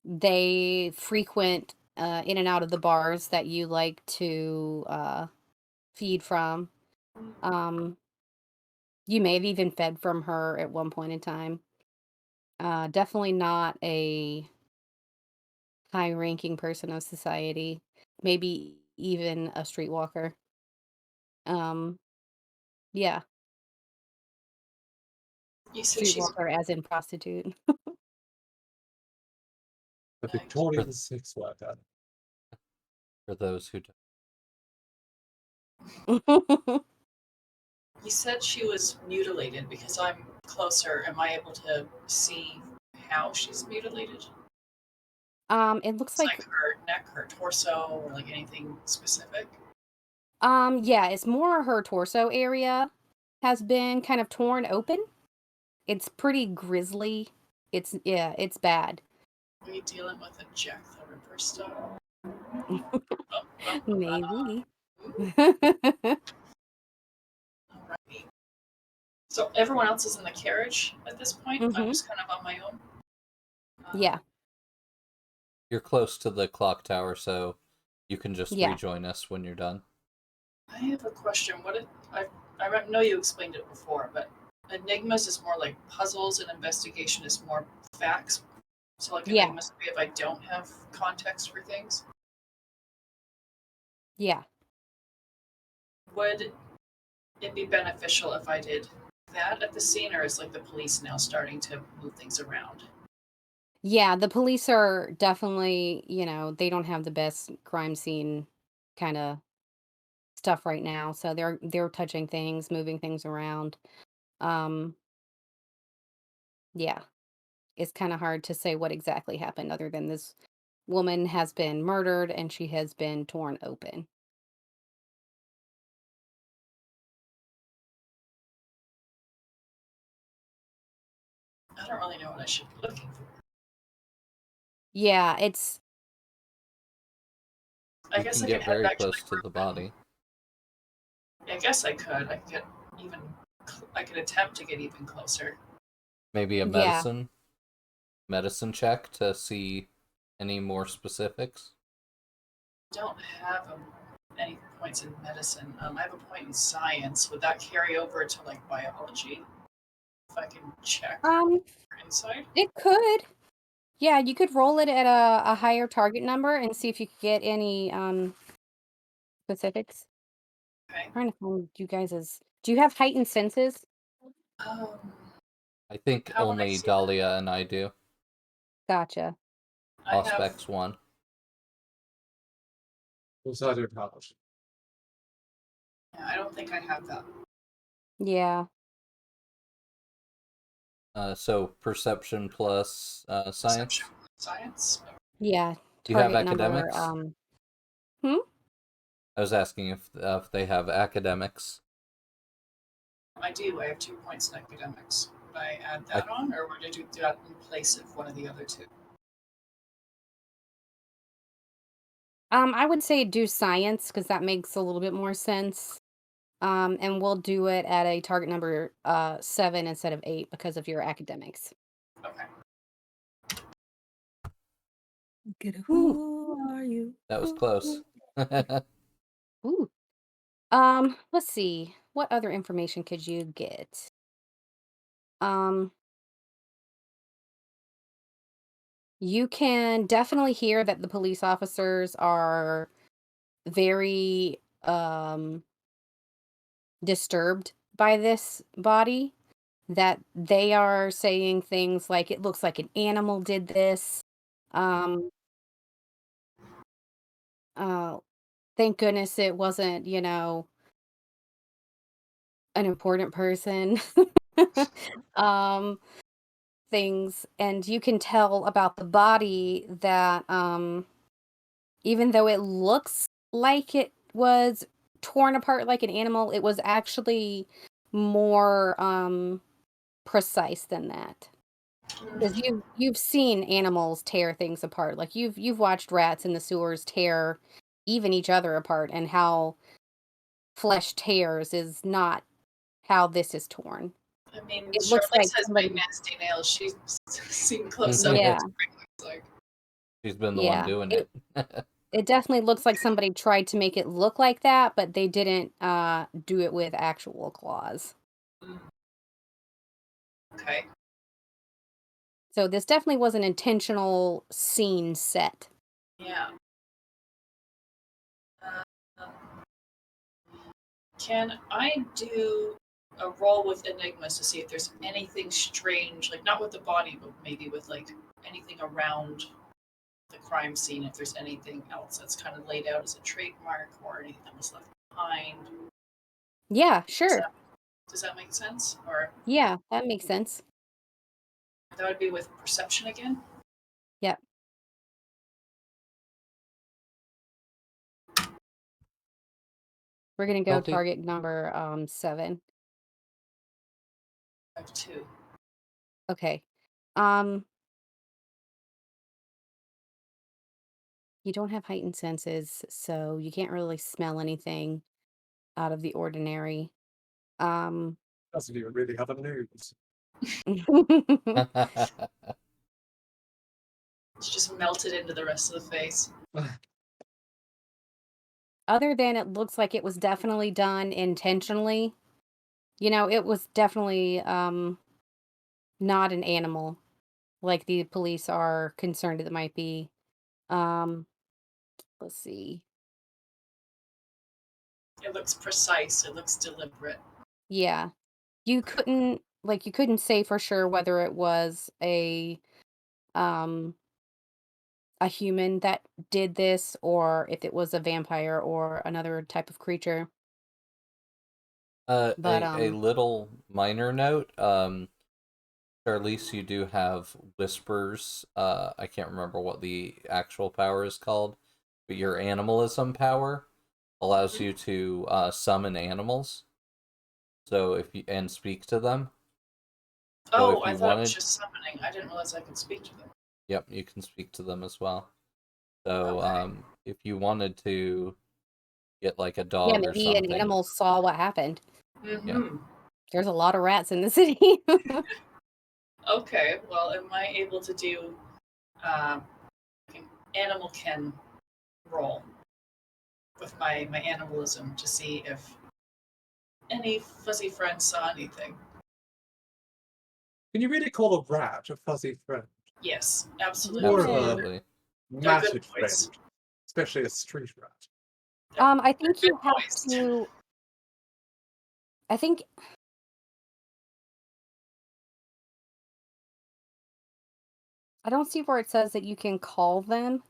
They frequent in and out of the bars that you like to feed from. You may have even fed from her at one point in time. Definitely not a high-ranking person of society. Maybe even a streetwalker. Yeah, You said she's streetwalker as in prostitute. A Nice. Victorian sex worker. For those who don't. You said she was mutilated. Because I'm closer, am I able to see how she's mutilated? It looks It's like like her neck, her torso, or like anything specific? yeah, it's more her torso area has been kind of torn open. It's pretty grisly. It's bad. Are you dealing with a Jack the Ripper style? Maybe. Alrighty. So everyone else is in the carriage at this point. I'm Mhm. just kind of on my own. Yeah. You're close to the clock tower, so you can just Yeah. rejoin us when you're done. I have a question. I know you explained it before, but enigmas is more like puzzles, and investigation is more facts. So like Yeah. enigmas would be if I don't have context for things. Yeah. Would it be beneficial if I did that at the scene, or is like the police now starting to move things around? Yeah, the police are definitely, they don't have the best crime scene kind of stuff right now. So they're touching things, moving things around. Um yeah, it's kind of hard to say what exactly happened other than this woman has been murdered and she has been torn open. I don't really know what I should be looking for. Yeah, it's I You guess can I could get head very back to close my to the group and body. I guess I could. I could get even. I could attempt to get even closer. Maybe a yeah. medicine check to see any more specifics. Don't have any points in medicine. I have a point in science. Would that carry over to like biology? If I can check Um inside. it could. Yeah, you could roll it at a higher target number and see if you could get any specifics. Okay. Trying to find you guys' do you have heightened senses? Um, I think how would I only see that? Dahlia and I do. Gotcha. I have. Auspex 1. What's I don't have it. Yeah, I don't think I have that. Yeah. So perception plus science. Perception. Science. Yeah. Do you have Target number academics? hmm? I was asking if they have academics. I do. I have 2 points in academics. Would I add I- that on, or would I do that in place of one of the other two? I would say do science because that makes a little bit more sense. And we'll do it at a target number 7 instead of 8 because of your academics. Okay. Who are you? That was close. Ooh. Let's see. What other information could you get? Um, you can definitely hear that the police officers are very disturbed by this body, that they are saying things like it looks like an animal did this. Um uh thank goodness it wasn't, an important person. um things, and you can tell about the body that even though it looks like it was torn apart like an animal, it was actually more precise than that. Because you've seen animals tear things apart. Like you've watched rats in the sewers tear even each other apart, and how flesh tears is not how this is torn. I mean, It looks like Charlize has somebody. big nasty nails. She's seen close up. Yeah, It's like, She's been the one yeah. doing it. It definitely looks like somebody tried to make it look like that, but they didn't do it with actual claws. okay. So this definitely was an intentional scene set. Yeah. Can I do a roll with enigmas to see if there's anything strange, like not with the body, but maybe with like anything around the crime scene, if there's anything else that's kind of laid out as a trademark or anything that was left behind. Yeah, Does sure. that make sense? Or Yeah, that makes sense. that would be with perception again? Yep. We're gonna go Healthy. target number 7. I have 2. Okay. You don't have heightened senses, so you can't really smell anything out of the ordinary. Doesn't even really have a nose. It's just melted into the rest of the face. Other than it looks like it was definitely done intentionally. You know, it was definitely not an animal like the police are concerned it might be. Um, let's see. It looks precise. It looks deliberate. Yeah. You couldn't say for sure whether it was um a human that did this or if it was a vampire or another type of creature. But A little minor note. Charlize, you do have whispers. I can't remember what the actual power is called, but your animalism power allows you to summon animals. So if you and speak to them. So Oh, if I you thought it was wanted, just summoning. I didn't realize I could speak to them. yep, you can speak to them as well. So Okay. if you wanted to get like a yeah, dog or maybe an something, animal saw what happened. yeah. Mm-hmm. There's a lot of rats in the city. Okay, well, am I able to do uh, an animal ken roll with my animalism to see if any fuzzy friends saw anything? Can you really call a rat a fuzzy friend? Yes, absolutely. More of a Absolutely. They're good matted boys. friend, especially a street rat. I They're think you good have boys. to I think I don't see where it says that you can call them.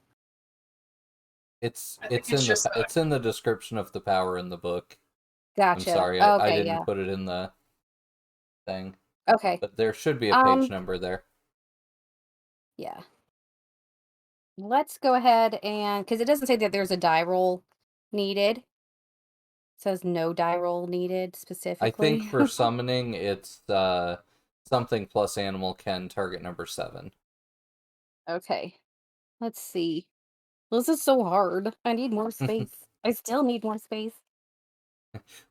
It's I think it's it's in just it's in the description of the power in the book. I'm Gotcha. sorry, I Okay, didn't yeah. put it in the thing, Okay. but there should be a page Um, number there. yeah. Let's go ahead and because it doesn't say that there's a die roll needed. It says no die roll needed I think specifically. for summoning, it's something plus animal can target number 7. Okay. Let's see. This is so hard. I need more space. I still need more space.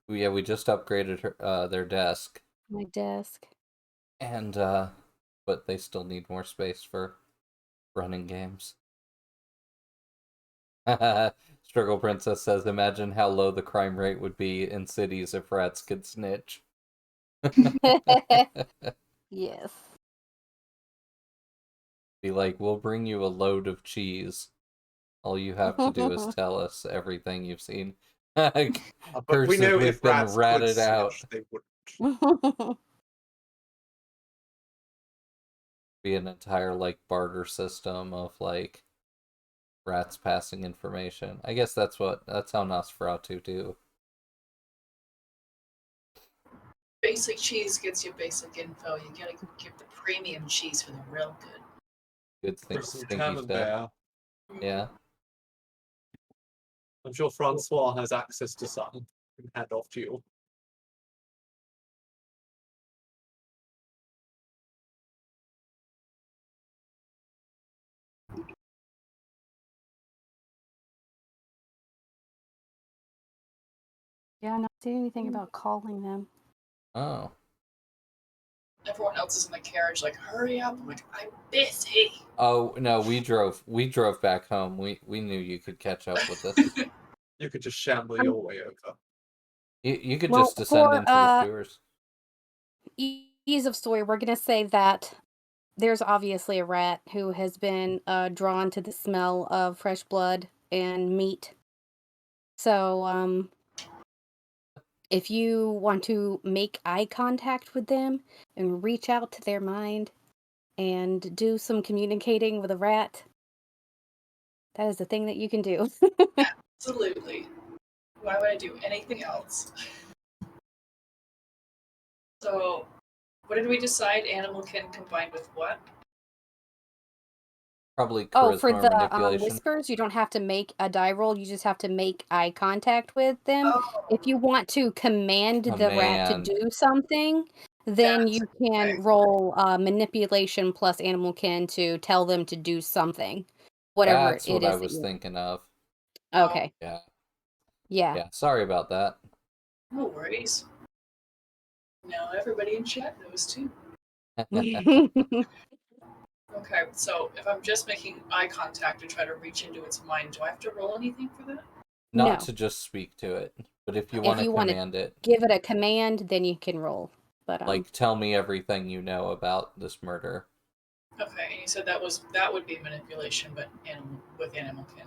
Yeah, we just upgraded their desk, My desk. and but they still need more space for running games. Struggle Princess says, "Imagine how low the crime rate would be in cities if rats could snitch." Yes. Be like, "We'll bring you a load of cheese. All you have to do is tell us everything you've seen." But we Curses, know we've if been rats could ratted out. snitch, they wouldn't. Be an entire like barter system of like rats passing information. I guess that's how Nosferatu do. basic cheese gets you basic info. You gotta give the premium cheese for the real good. Good For thing, some stinky stuff. camembert. Yeah. I'm sure Francois has access to some. Can hand off to you. Yeah, I'm not seeing anything about calling them. Oh. Everyone else is in the carriage, like, hurry up. I'm like, I'm busy. Oh no, we drove back home. We knew you could catch up with us. You could just shamble your way over. You could Well, just descend for into the sewers. ease of story, we're gonna say that there's obviously a rat who has been drawn to the smell of fresh blood and meat. So, if you want to make eye contact with them and reach out to their mind and do some communicating with a rat, that is the thing that you can do. Absolutely. Why would I do anything else? So, what did we decide? Animal can combine with what? Probably Oh, for charisma or the manipulation. whispers, you don't have to make a die roll. You just have to make eye contact with them. If Oh, you want to command the rat to Command. do something, then you Gotcha. can Okay. roll manipulation plus animal kin to tell them to do something, whatever That's it what I is that was you. thinking of. Okay, Yeah. yeah. Yeah. Sorry about that. No worries. Now everybody in chat knows too. Okay, so if I'm just making eye contact to try to reach into its mind, do I have to roll anything for that? Not No, to just speak to it, but if you if want to you want to command it, give it a command, then you can roll. But like tell me everything you know about this murder. Okay, and you said that would be manipulation, but with animal kin.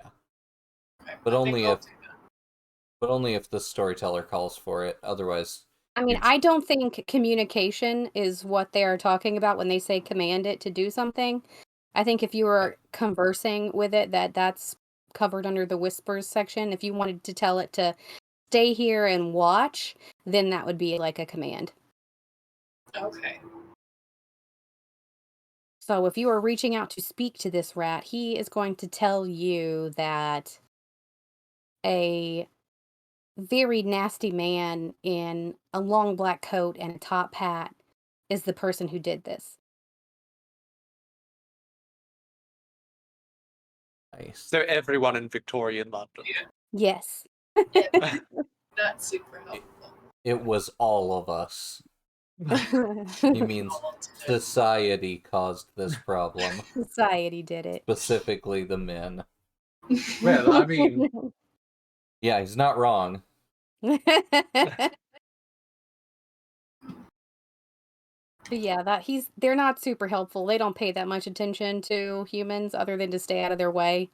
Yeah. Okay, But I think only I'll if do that. but only if the storyteller calls for it. Otherwise, I mean, you're I don't think communication is what they are talking about when they say command it to do something. I think if you were conversing with it, that's covered under the whispers section. If you wanted to tell it to stay here and watch, then that would be like a command. Okay. So if you are reaching out to speak to this rat, he is going to tell you that a very nasty man in a long black coat and a top hat is the person who did this. nice. So everyone in Victorian London. Yes. Yeah, not super helpful. It was all of us. He means society caused this problem, Society did it. specifically the men. Well, I mean, Yeah, he's not wrong. But yeah, they're not super helpful. They don't pay that much attention to humans other than to stay out of their way.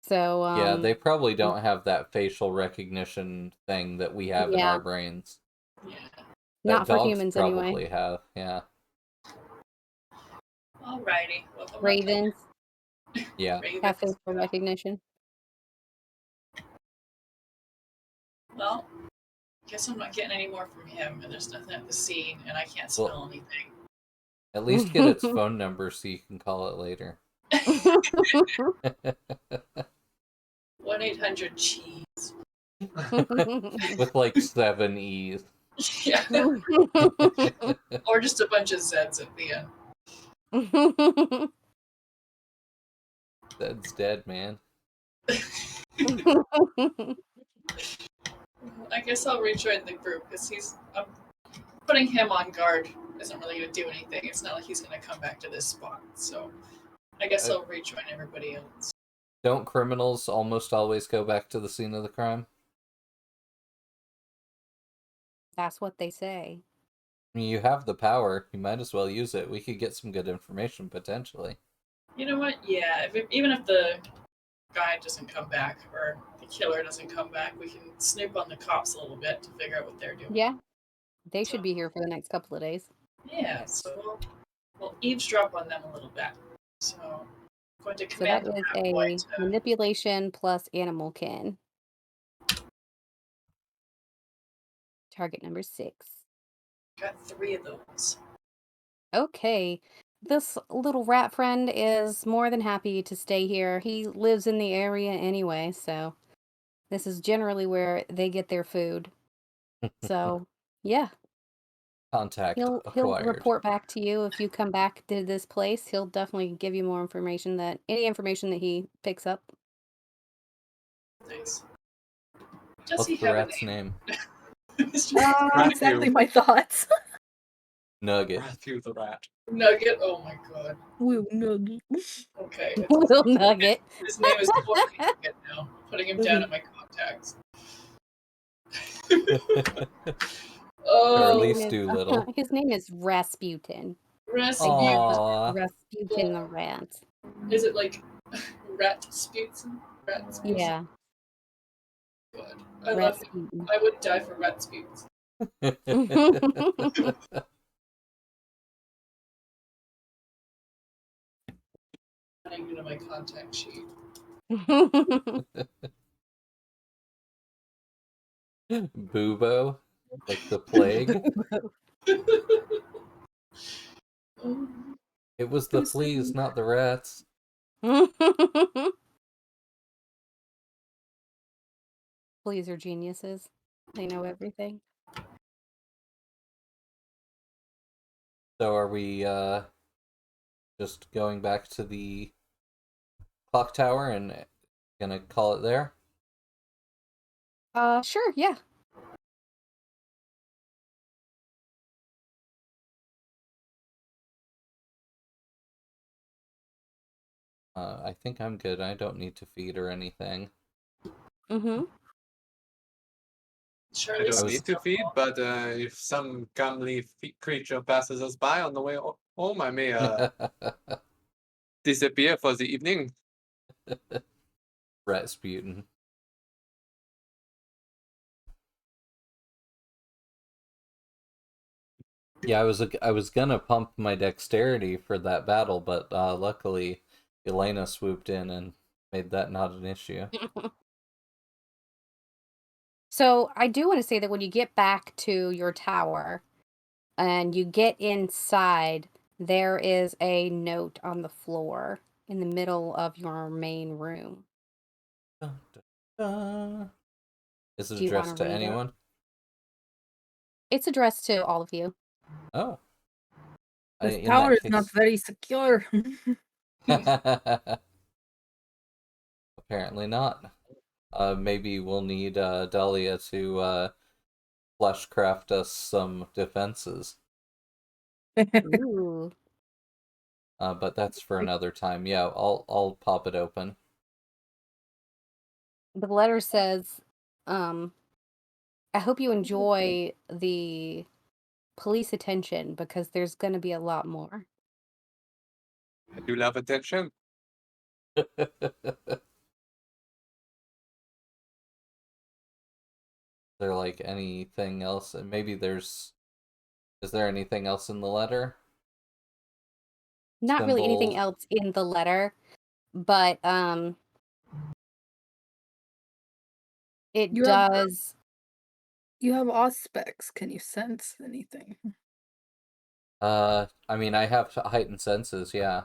So, Yeah, they probably don't have that facial recognition thing that we have in yeah, our brains. Yeah. That not for dogs humans anyway. probably have, yeah. Alrighty. Well, if I'm not Ravens Yeah. Ravens. have facial recognition. Well, guess I'm not getting any more from him, and there's nothing at the scene, and I can't smell anything. At least get its phone number so you can call it later. 1-800-cheese. With like 7 E's. Yeah. Or just a bunch of Z's at the end. That's dead, man. I guess I'll rejoin the group because I'm putting him on guard isn't really going to do anything. It's not like he's going to come back to this spot. So I guess I'll rejoin everybody else. Don't criminals almost always go back to the scene of the crime? That's what they say. I mean, you have the power. You might as well use it. We could get some good information, potentially. You know what? Yeah, even if the guy doesn't come back or the killer doesn't come back, we can snoop on the cops a little bit to figure out what they're doing. Yeah, they should be here for the next couple of days. Yeah, Nice. so we'll eavesdrop on them a little bit. So I'm going to So that command the is rat boy a to manipulation plus animal kin. Target number 6. got 3 of those. Okay. This little rat friend is more than happy to stay here. He lives in the area anyway, so this is generally where they get their food. So, yeah, Contact he'll acquired. report back to you if you come back to this place. He'll definitely give you more information any information that he picks up. Nice. Does What's he the have a rat's name? name? It's just Exactly my thoughts. Nugget. Matthew the rat. Nugget. Oh my god. Woo, nugget. Okay. Little nugget. His name is totally Nugget now. Putting him down in my contacts. Oh, Charlize Doolittle. His name is Rasputin. Rasputin. Aww. Rasputin the rat. Is it like Rasputin? Rasputin? Yeah. God. I love him. Rasputin. I would die for Rasputin. Adding you to my contact sheet. Bubo, like the plague. It was the fleas, not the rats. Fleas are geniuses. They know everything. So are we just going back to the clock tower and gonna call it there? Sure, yeah. I think I'm good. I don't need to feed or anything. Mm-hmm. I don't need to feed, but if some comely creature passes us by on the way home, I may disappear for the evening. Rasputin. Yeah, I was gonna pump my dexterity for that battle, but luckily Elena swooped in and made that not an issue. So I do want to say that when you get back to your tower and you get inside, there is a note on the floor in the middle of your main room. Dun, dun, dun. Is it Do you wanna addressed to read it? anyone? It's addressed to all of you. Oh. This In tower that is not case... very secure. Apparently not. Maybe we'll need Dahlia to fleshcraft us some defenses. Ooh. But that's for another time. Yeah, I'll pop it open. The letter says, I hope you enjoy the police attention because there's going to be a lot more. I do love attention. Is there like anything else? Maybe there's... Is there anything else in the letter? Not really anything Symbols? else in the letter, but it You have- does. You have auspex. Can you sense anything? I mean, I have heightened senses, yeah.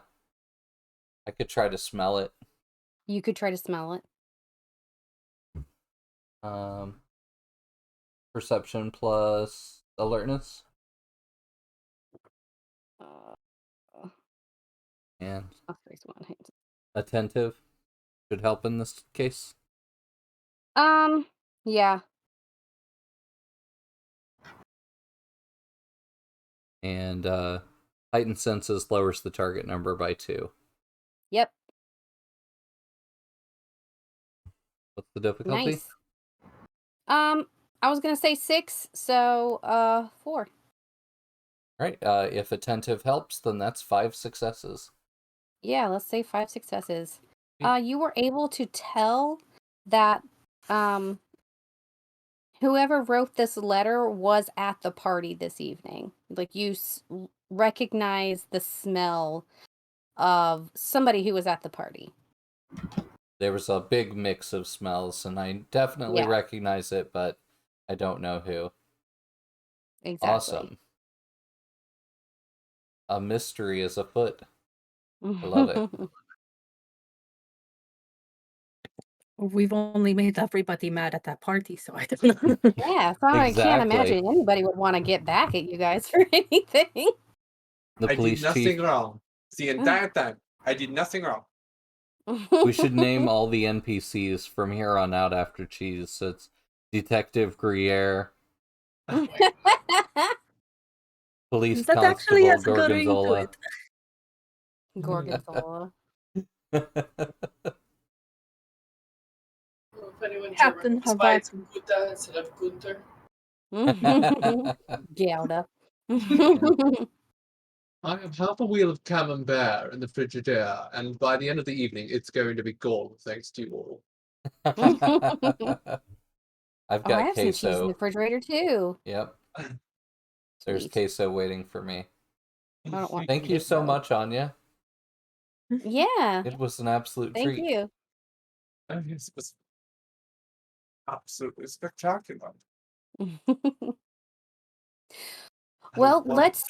I could try to smell it. You could try to smell it. Perception plus alertness. And attentive should help in this case. Yeah. And heightened senses lowers the target number by 2. Yep. What's the difficulty? Nice. I was gonna say 6, so 4. Right. If attentive helps, then that's 5 successes. Yeah, let's say 5 successes. Sweet. You were able to tell that whoever wrote this letter was at the party this evening. Like you recognize the smell of somebody who was at the party. There was a big mix of smells, and I definitely Yeah. recognize it, but I don't know who. Exactly. Awesome. A mystery is afoot. I love it. We've only made everybody mad at that party, so I don't know. Yeah, so I can't imagine anybody would want to get back at you guys for anything. The I police did nothing chief. wrong. The entire time. I did nothing wrong. We should name all the NPCs from here on out after cheese. So it's Detective Gruyere, Police That actually Constable has a good ring to Gorgonzola. it. Gorgonzola. Well, if anyone German, Captain it's why it's Havati. Guta instead of Gunther. Gelda. I have half a wheel of camembert in the Frigidaire, and by the end of the evening, it's going to be gone, thanks to you all. I've Oh, I got have some cheese in the queso. refrigerator too. Yep. There's Sweet. queso waiting for me. I don't want Thank you so queso. much, Anya. Yeah, It was an absolute thank treat. you. Oh, yes, it was absolutely spectacular. Well, Wonderful. let's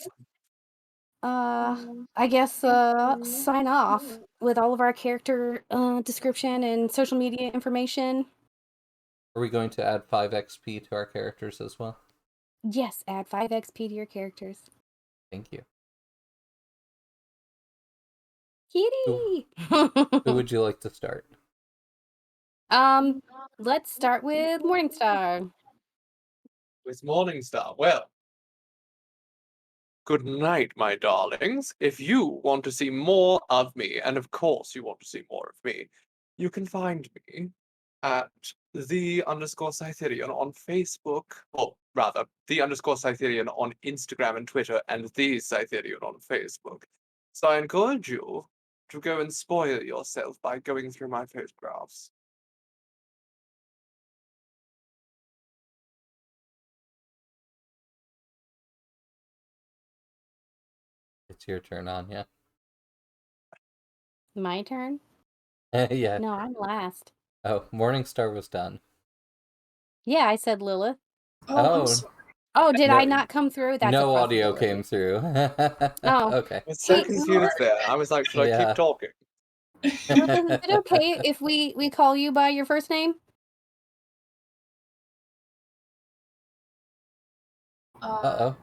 I guess sign off with all of our character description and social media information. Are we going to add 5 XP to our characters as well? Yes, add 5 XP to your characters. Thank you. Kitty. Who would you like to start? Let's start with Morningstar. With Morningstar. Well, good night, my darlings. If you want to see more of me, and of course you want to see more of me, you can find me at _Cytherian on Facebook, or rather, _Cytherian on Instagram and Twitter, and the Cytherian on Facebook. So I encourage you to go and spoil yourself by going through my photographs. It's your turn, Anya. My turn? Yeah. No, I'm last. Oh, Morningstar was done. Yeah, I said Lilith. Oh, I'm Oh, sorry. Oh, did No- I not come through? That's no a audio possibility. came through. Oh. Okay. I was so Hey, confused there. I was like, should I Yeah. keep talking? Lilith, is it okay if we call you by your first name? Uh-oh.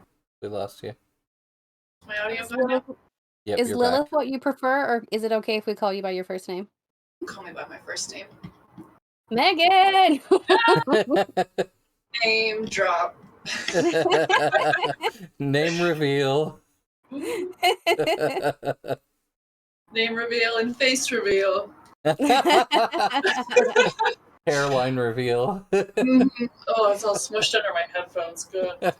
We lost you. My audio Is back now? Lilith, Yep, is you're Lilith back. what you prefer, or is it okay if we call you by your first name? Call me by my first name. Megan! Name drop. Name reveal. Name reveal and face reveal. Hairline reveal. Oh, it's all smushed under my headphones. Good.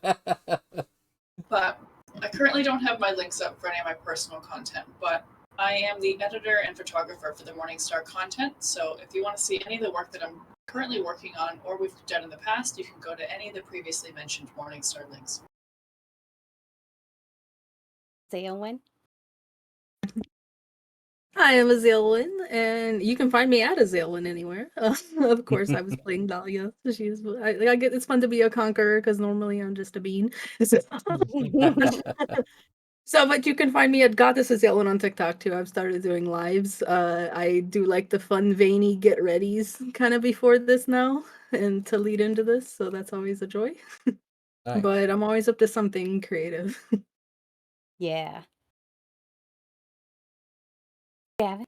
But I currently don't have my links up for any of my personal content, but I am the editor and photographer for the Morningstar content. So if you want to see any of the work that I'm currently working on or we've done in the past, you can go to any of the previously mentioned Morningstar links. Zaelwyn? Hi, I'm Azalin, and you can find me at Azalin anywhere. Of course, I was playing Dahlia. I get it's fun to be a conqueror because normally I'm just a bean. But you can find me at Goddess Azalin on TikTok too. I've started doing lives. I do like the fun, veiny get readies kind of before this now, and to lead into this, so that's always a joy. Nice. But I'm always up to something creative. Yeah. Gavin?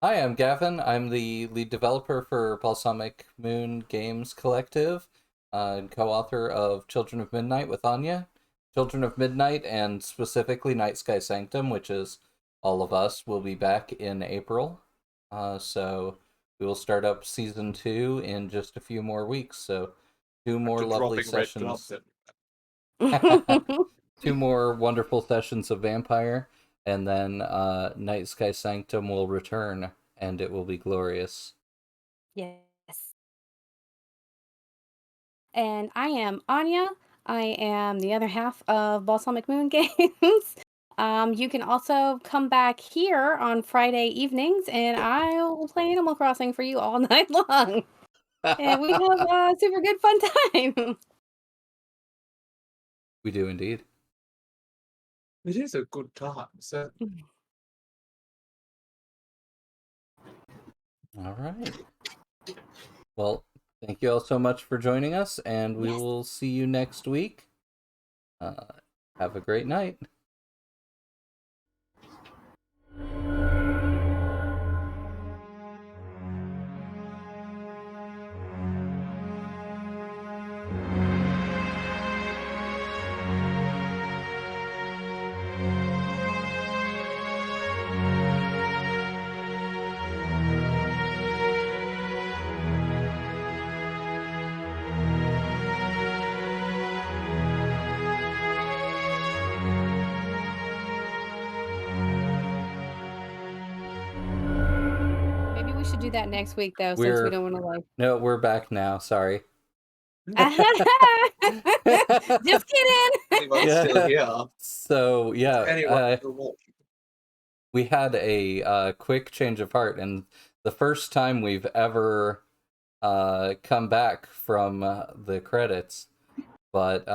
Hi, I'm Gavin. I'm the lead developer for Balsamic Moon Games Collective, and co-author of Children of Midnight with Anya. Children of Midnight, and specifically Night Sky Sanctum, which is all of us, will be back in April. So we will start up season 2 in just a few more weeks. So 2 more After lovely dropping red sessions. gloves in. 2 more wonderful sessions of Vampire, and then Night Sky Sanctum will return, and it will be glorious. Yes. And I am Anya. I am the other half of Balsamic Moon Games. You can also come back here on Friday evenings, and I will play Animal Crossing for you all night long. And we have a super good fun time. We do indeed. It is a good time, so All right. Well, thank you all so much for joining us, and we Yes. will see you next week. Have a great night. should do that next week, though, since we don't want to like. No, we're back now. Sorry. Just kidding. Anyone's still here. So yeah, Anyone still watching? we had a quick change of heart, and the first time we've ever come back from the credits, but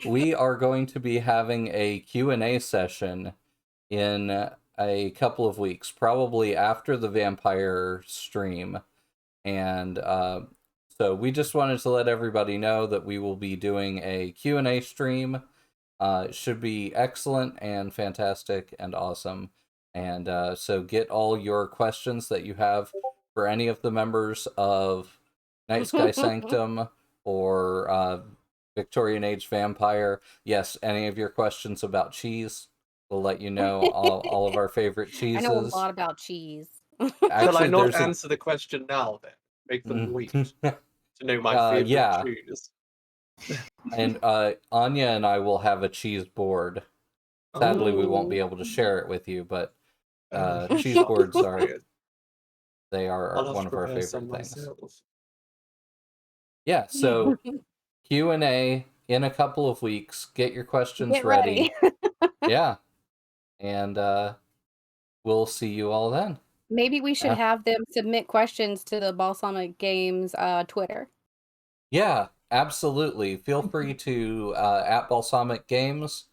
we are going to be having a Q&A session in a couple of weeks, probably after the vampire stream. And so we just wanted to let everybody know that we will be doing a Q&A stream. It should be excellent and fantastic and awesome. And so get all your questions that you have for any of the members of Night Sky Sanctum or Victorian Age Vampire. Yes, any of your questions about cheese. We'll let you know all of our favorite cheeses. I know a lot about cheese. Shall I not there's a- answer the question now then? Make them wait to know my favorite yeah. cheese. And Anya and I will have a cheese board. Sadly, we won't be able to share it with you, but cheese boards they are I'll have one to of our prepare favorite some things. myself. Yeah, so Q&A in a couple of weeks. Get your questions Get ready. Yeah. And we'll see you all then. Maybe we should have them submit questions to the Balsamic Games Twitter. Yeah, absolutely. Feel free to at Balsamic Games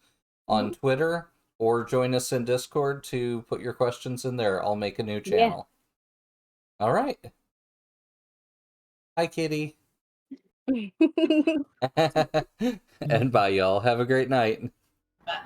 on Twitter, or join us in Discord to put your questions in there. I'll make a new channel. Yeah. All right. Hi, Kitty. And bye, y'all. Have a great night. Bye.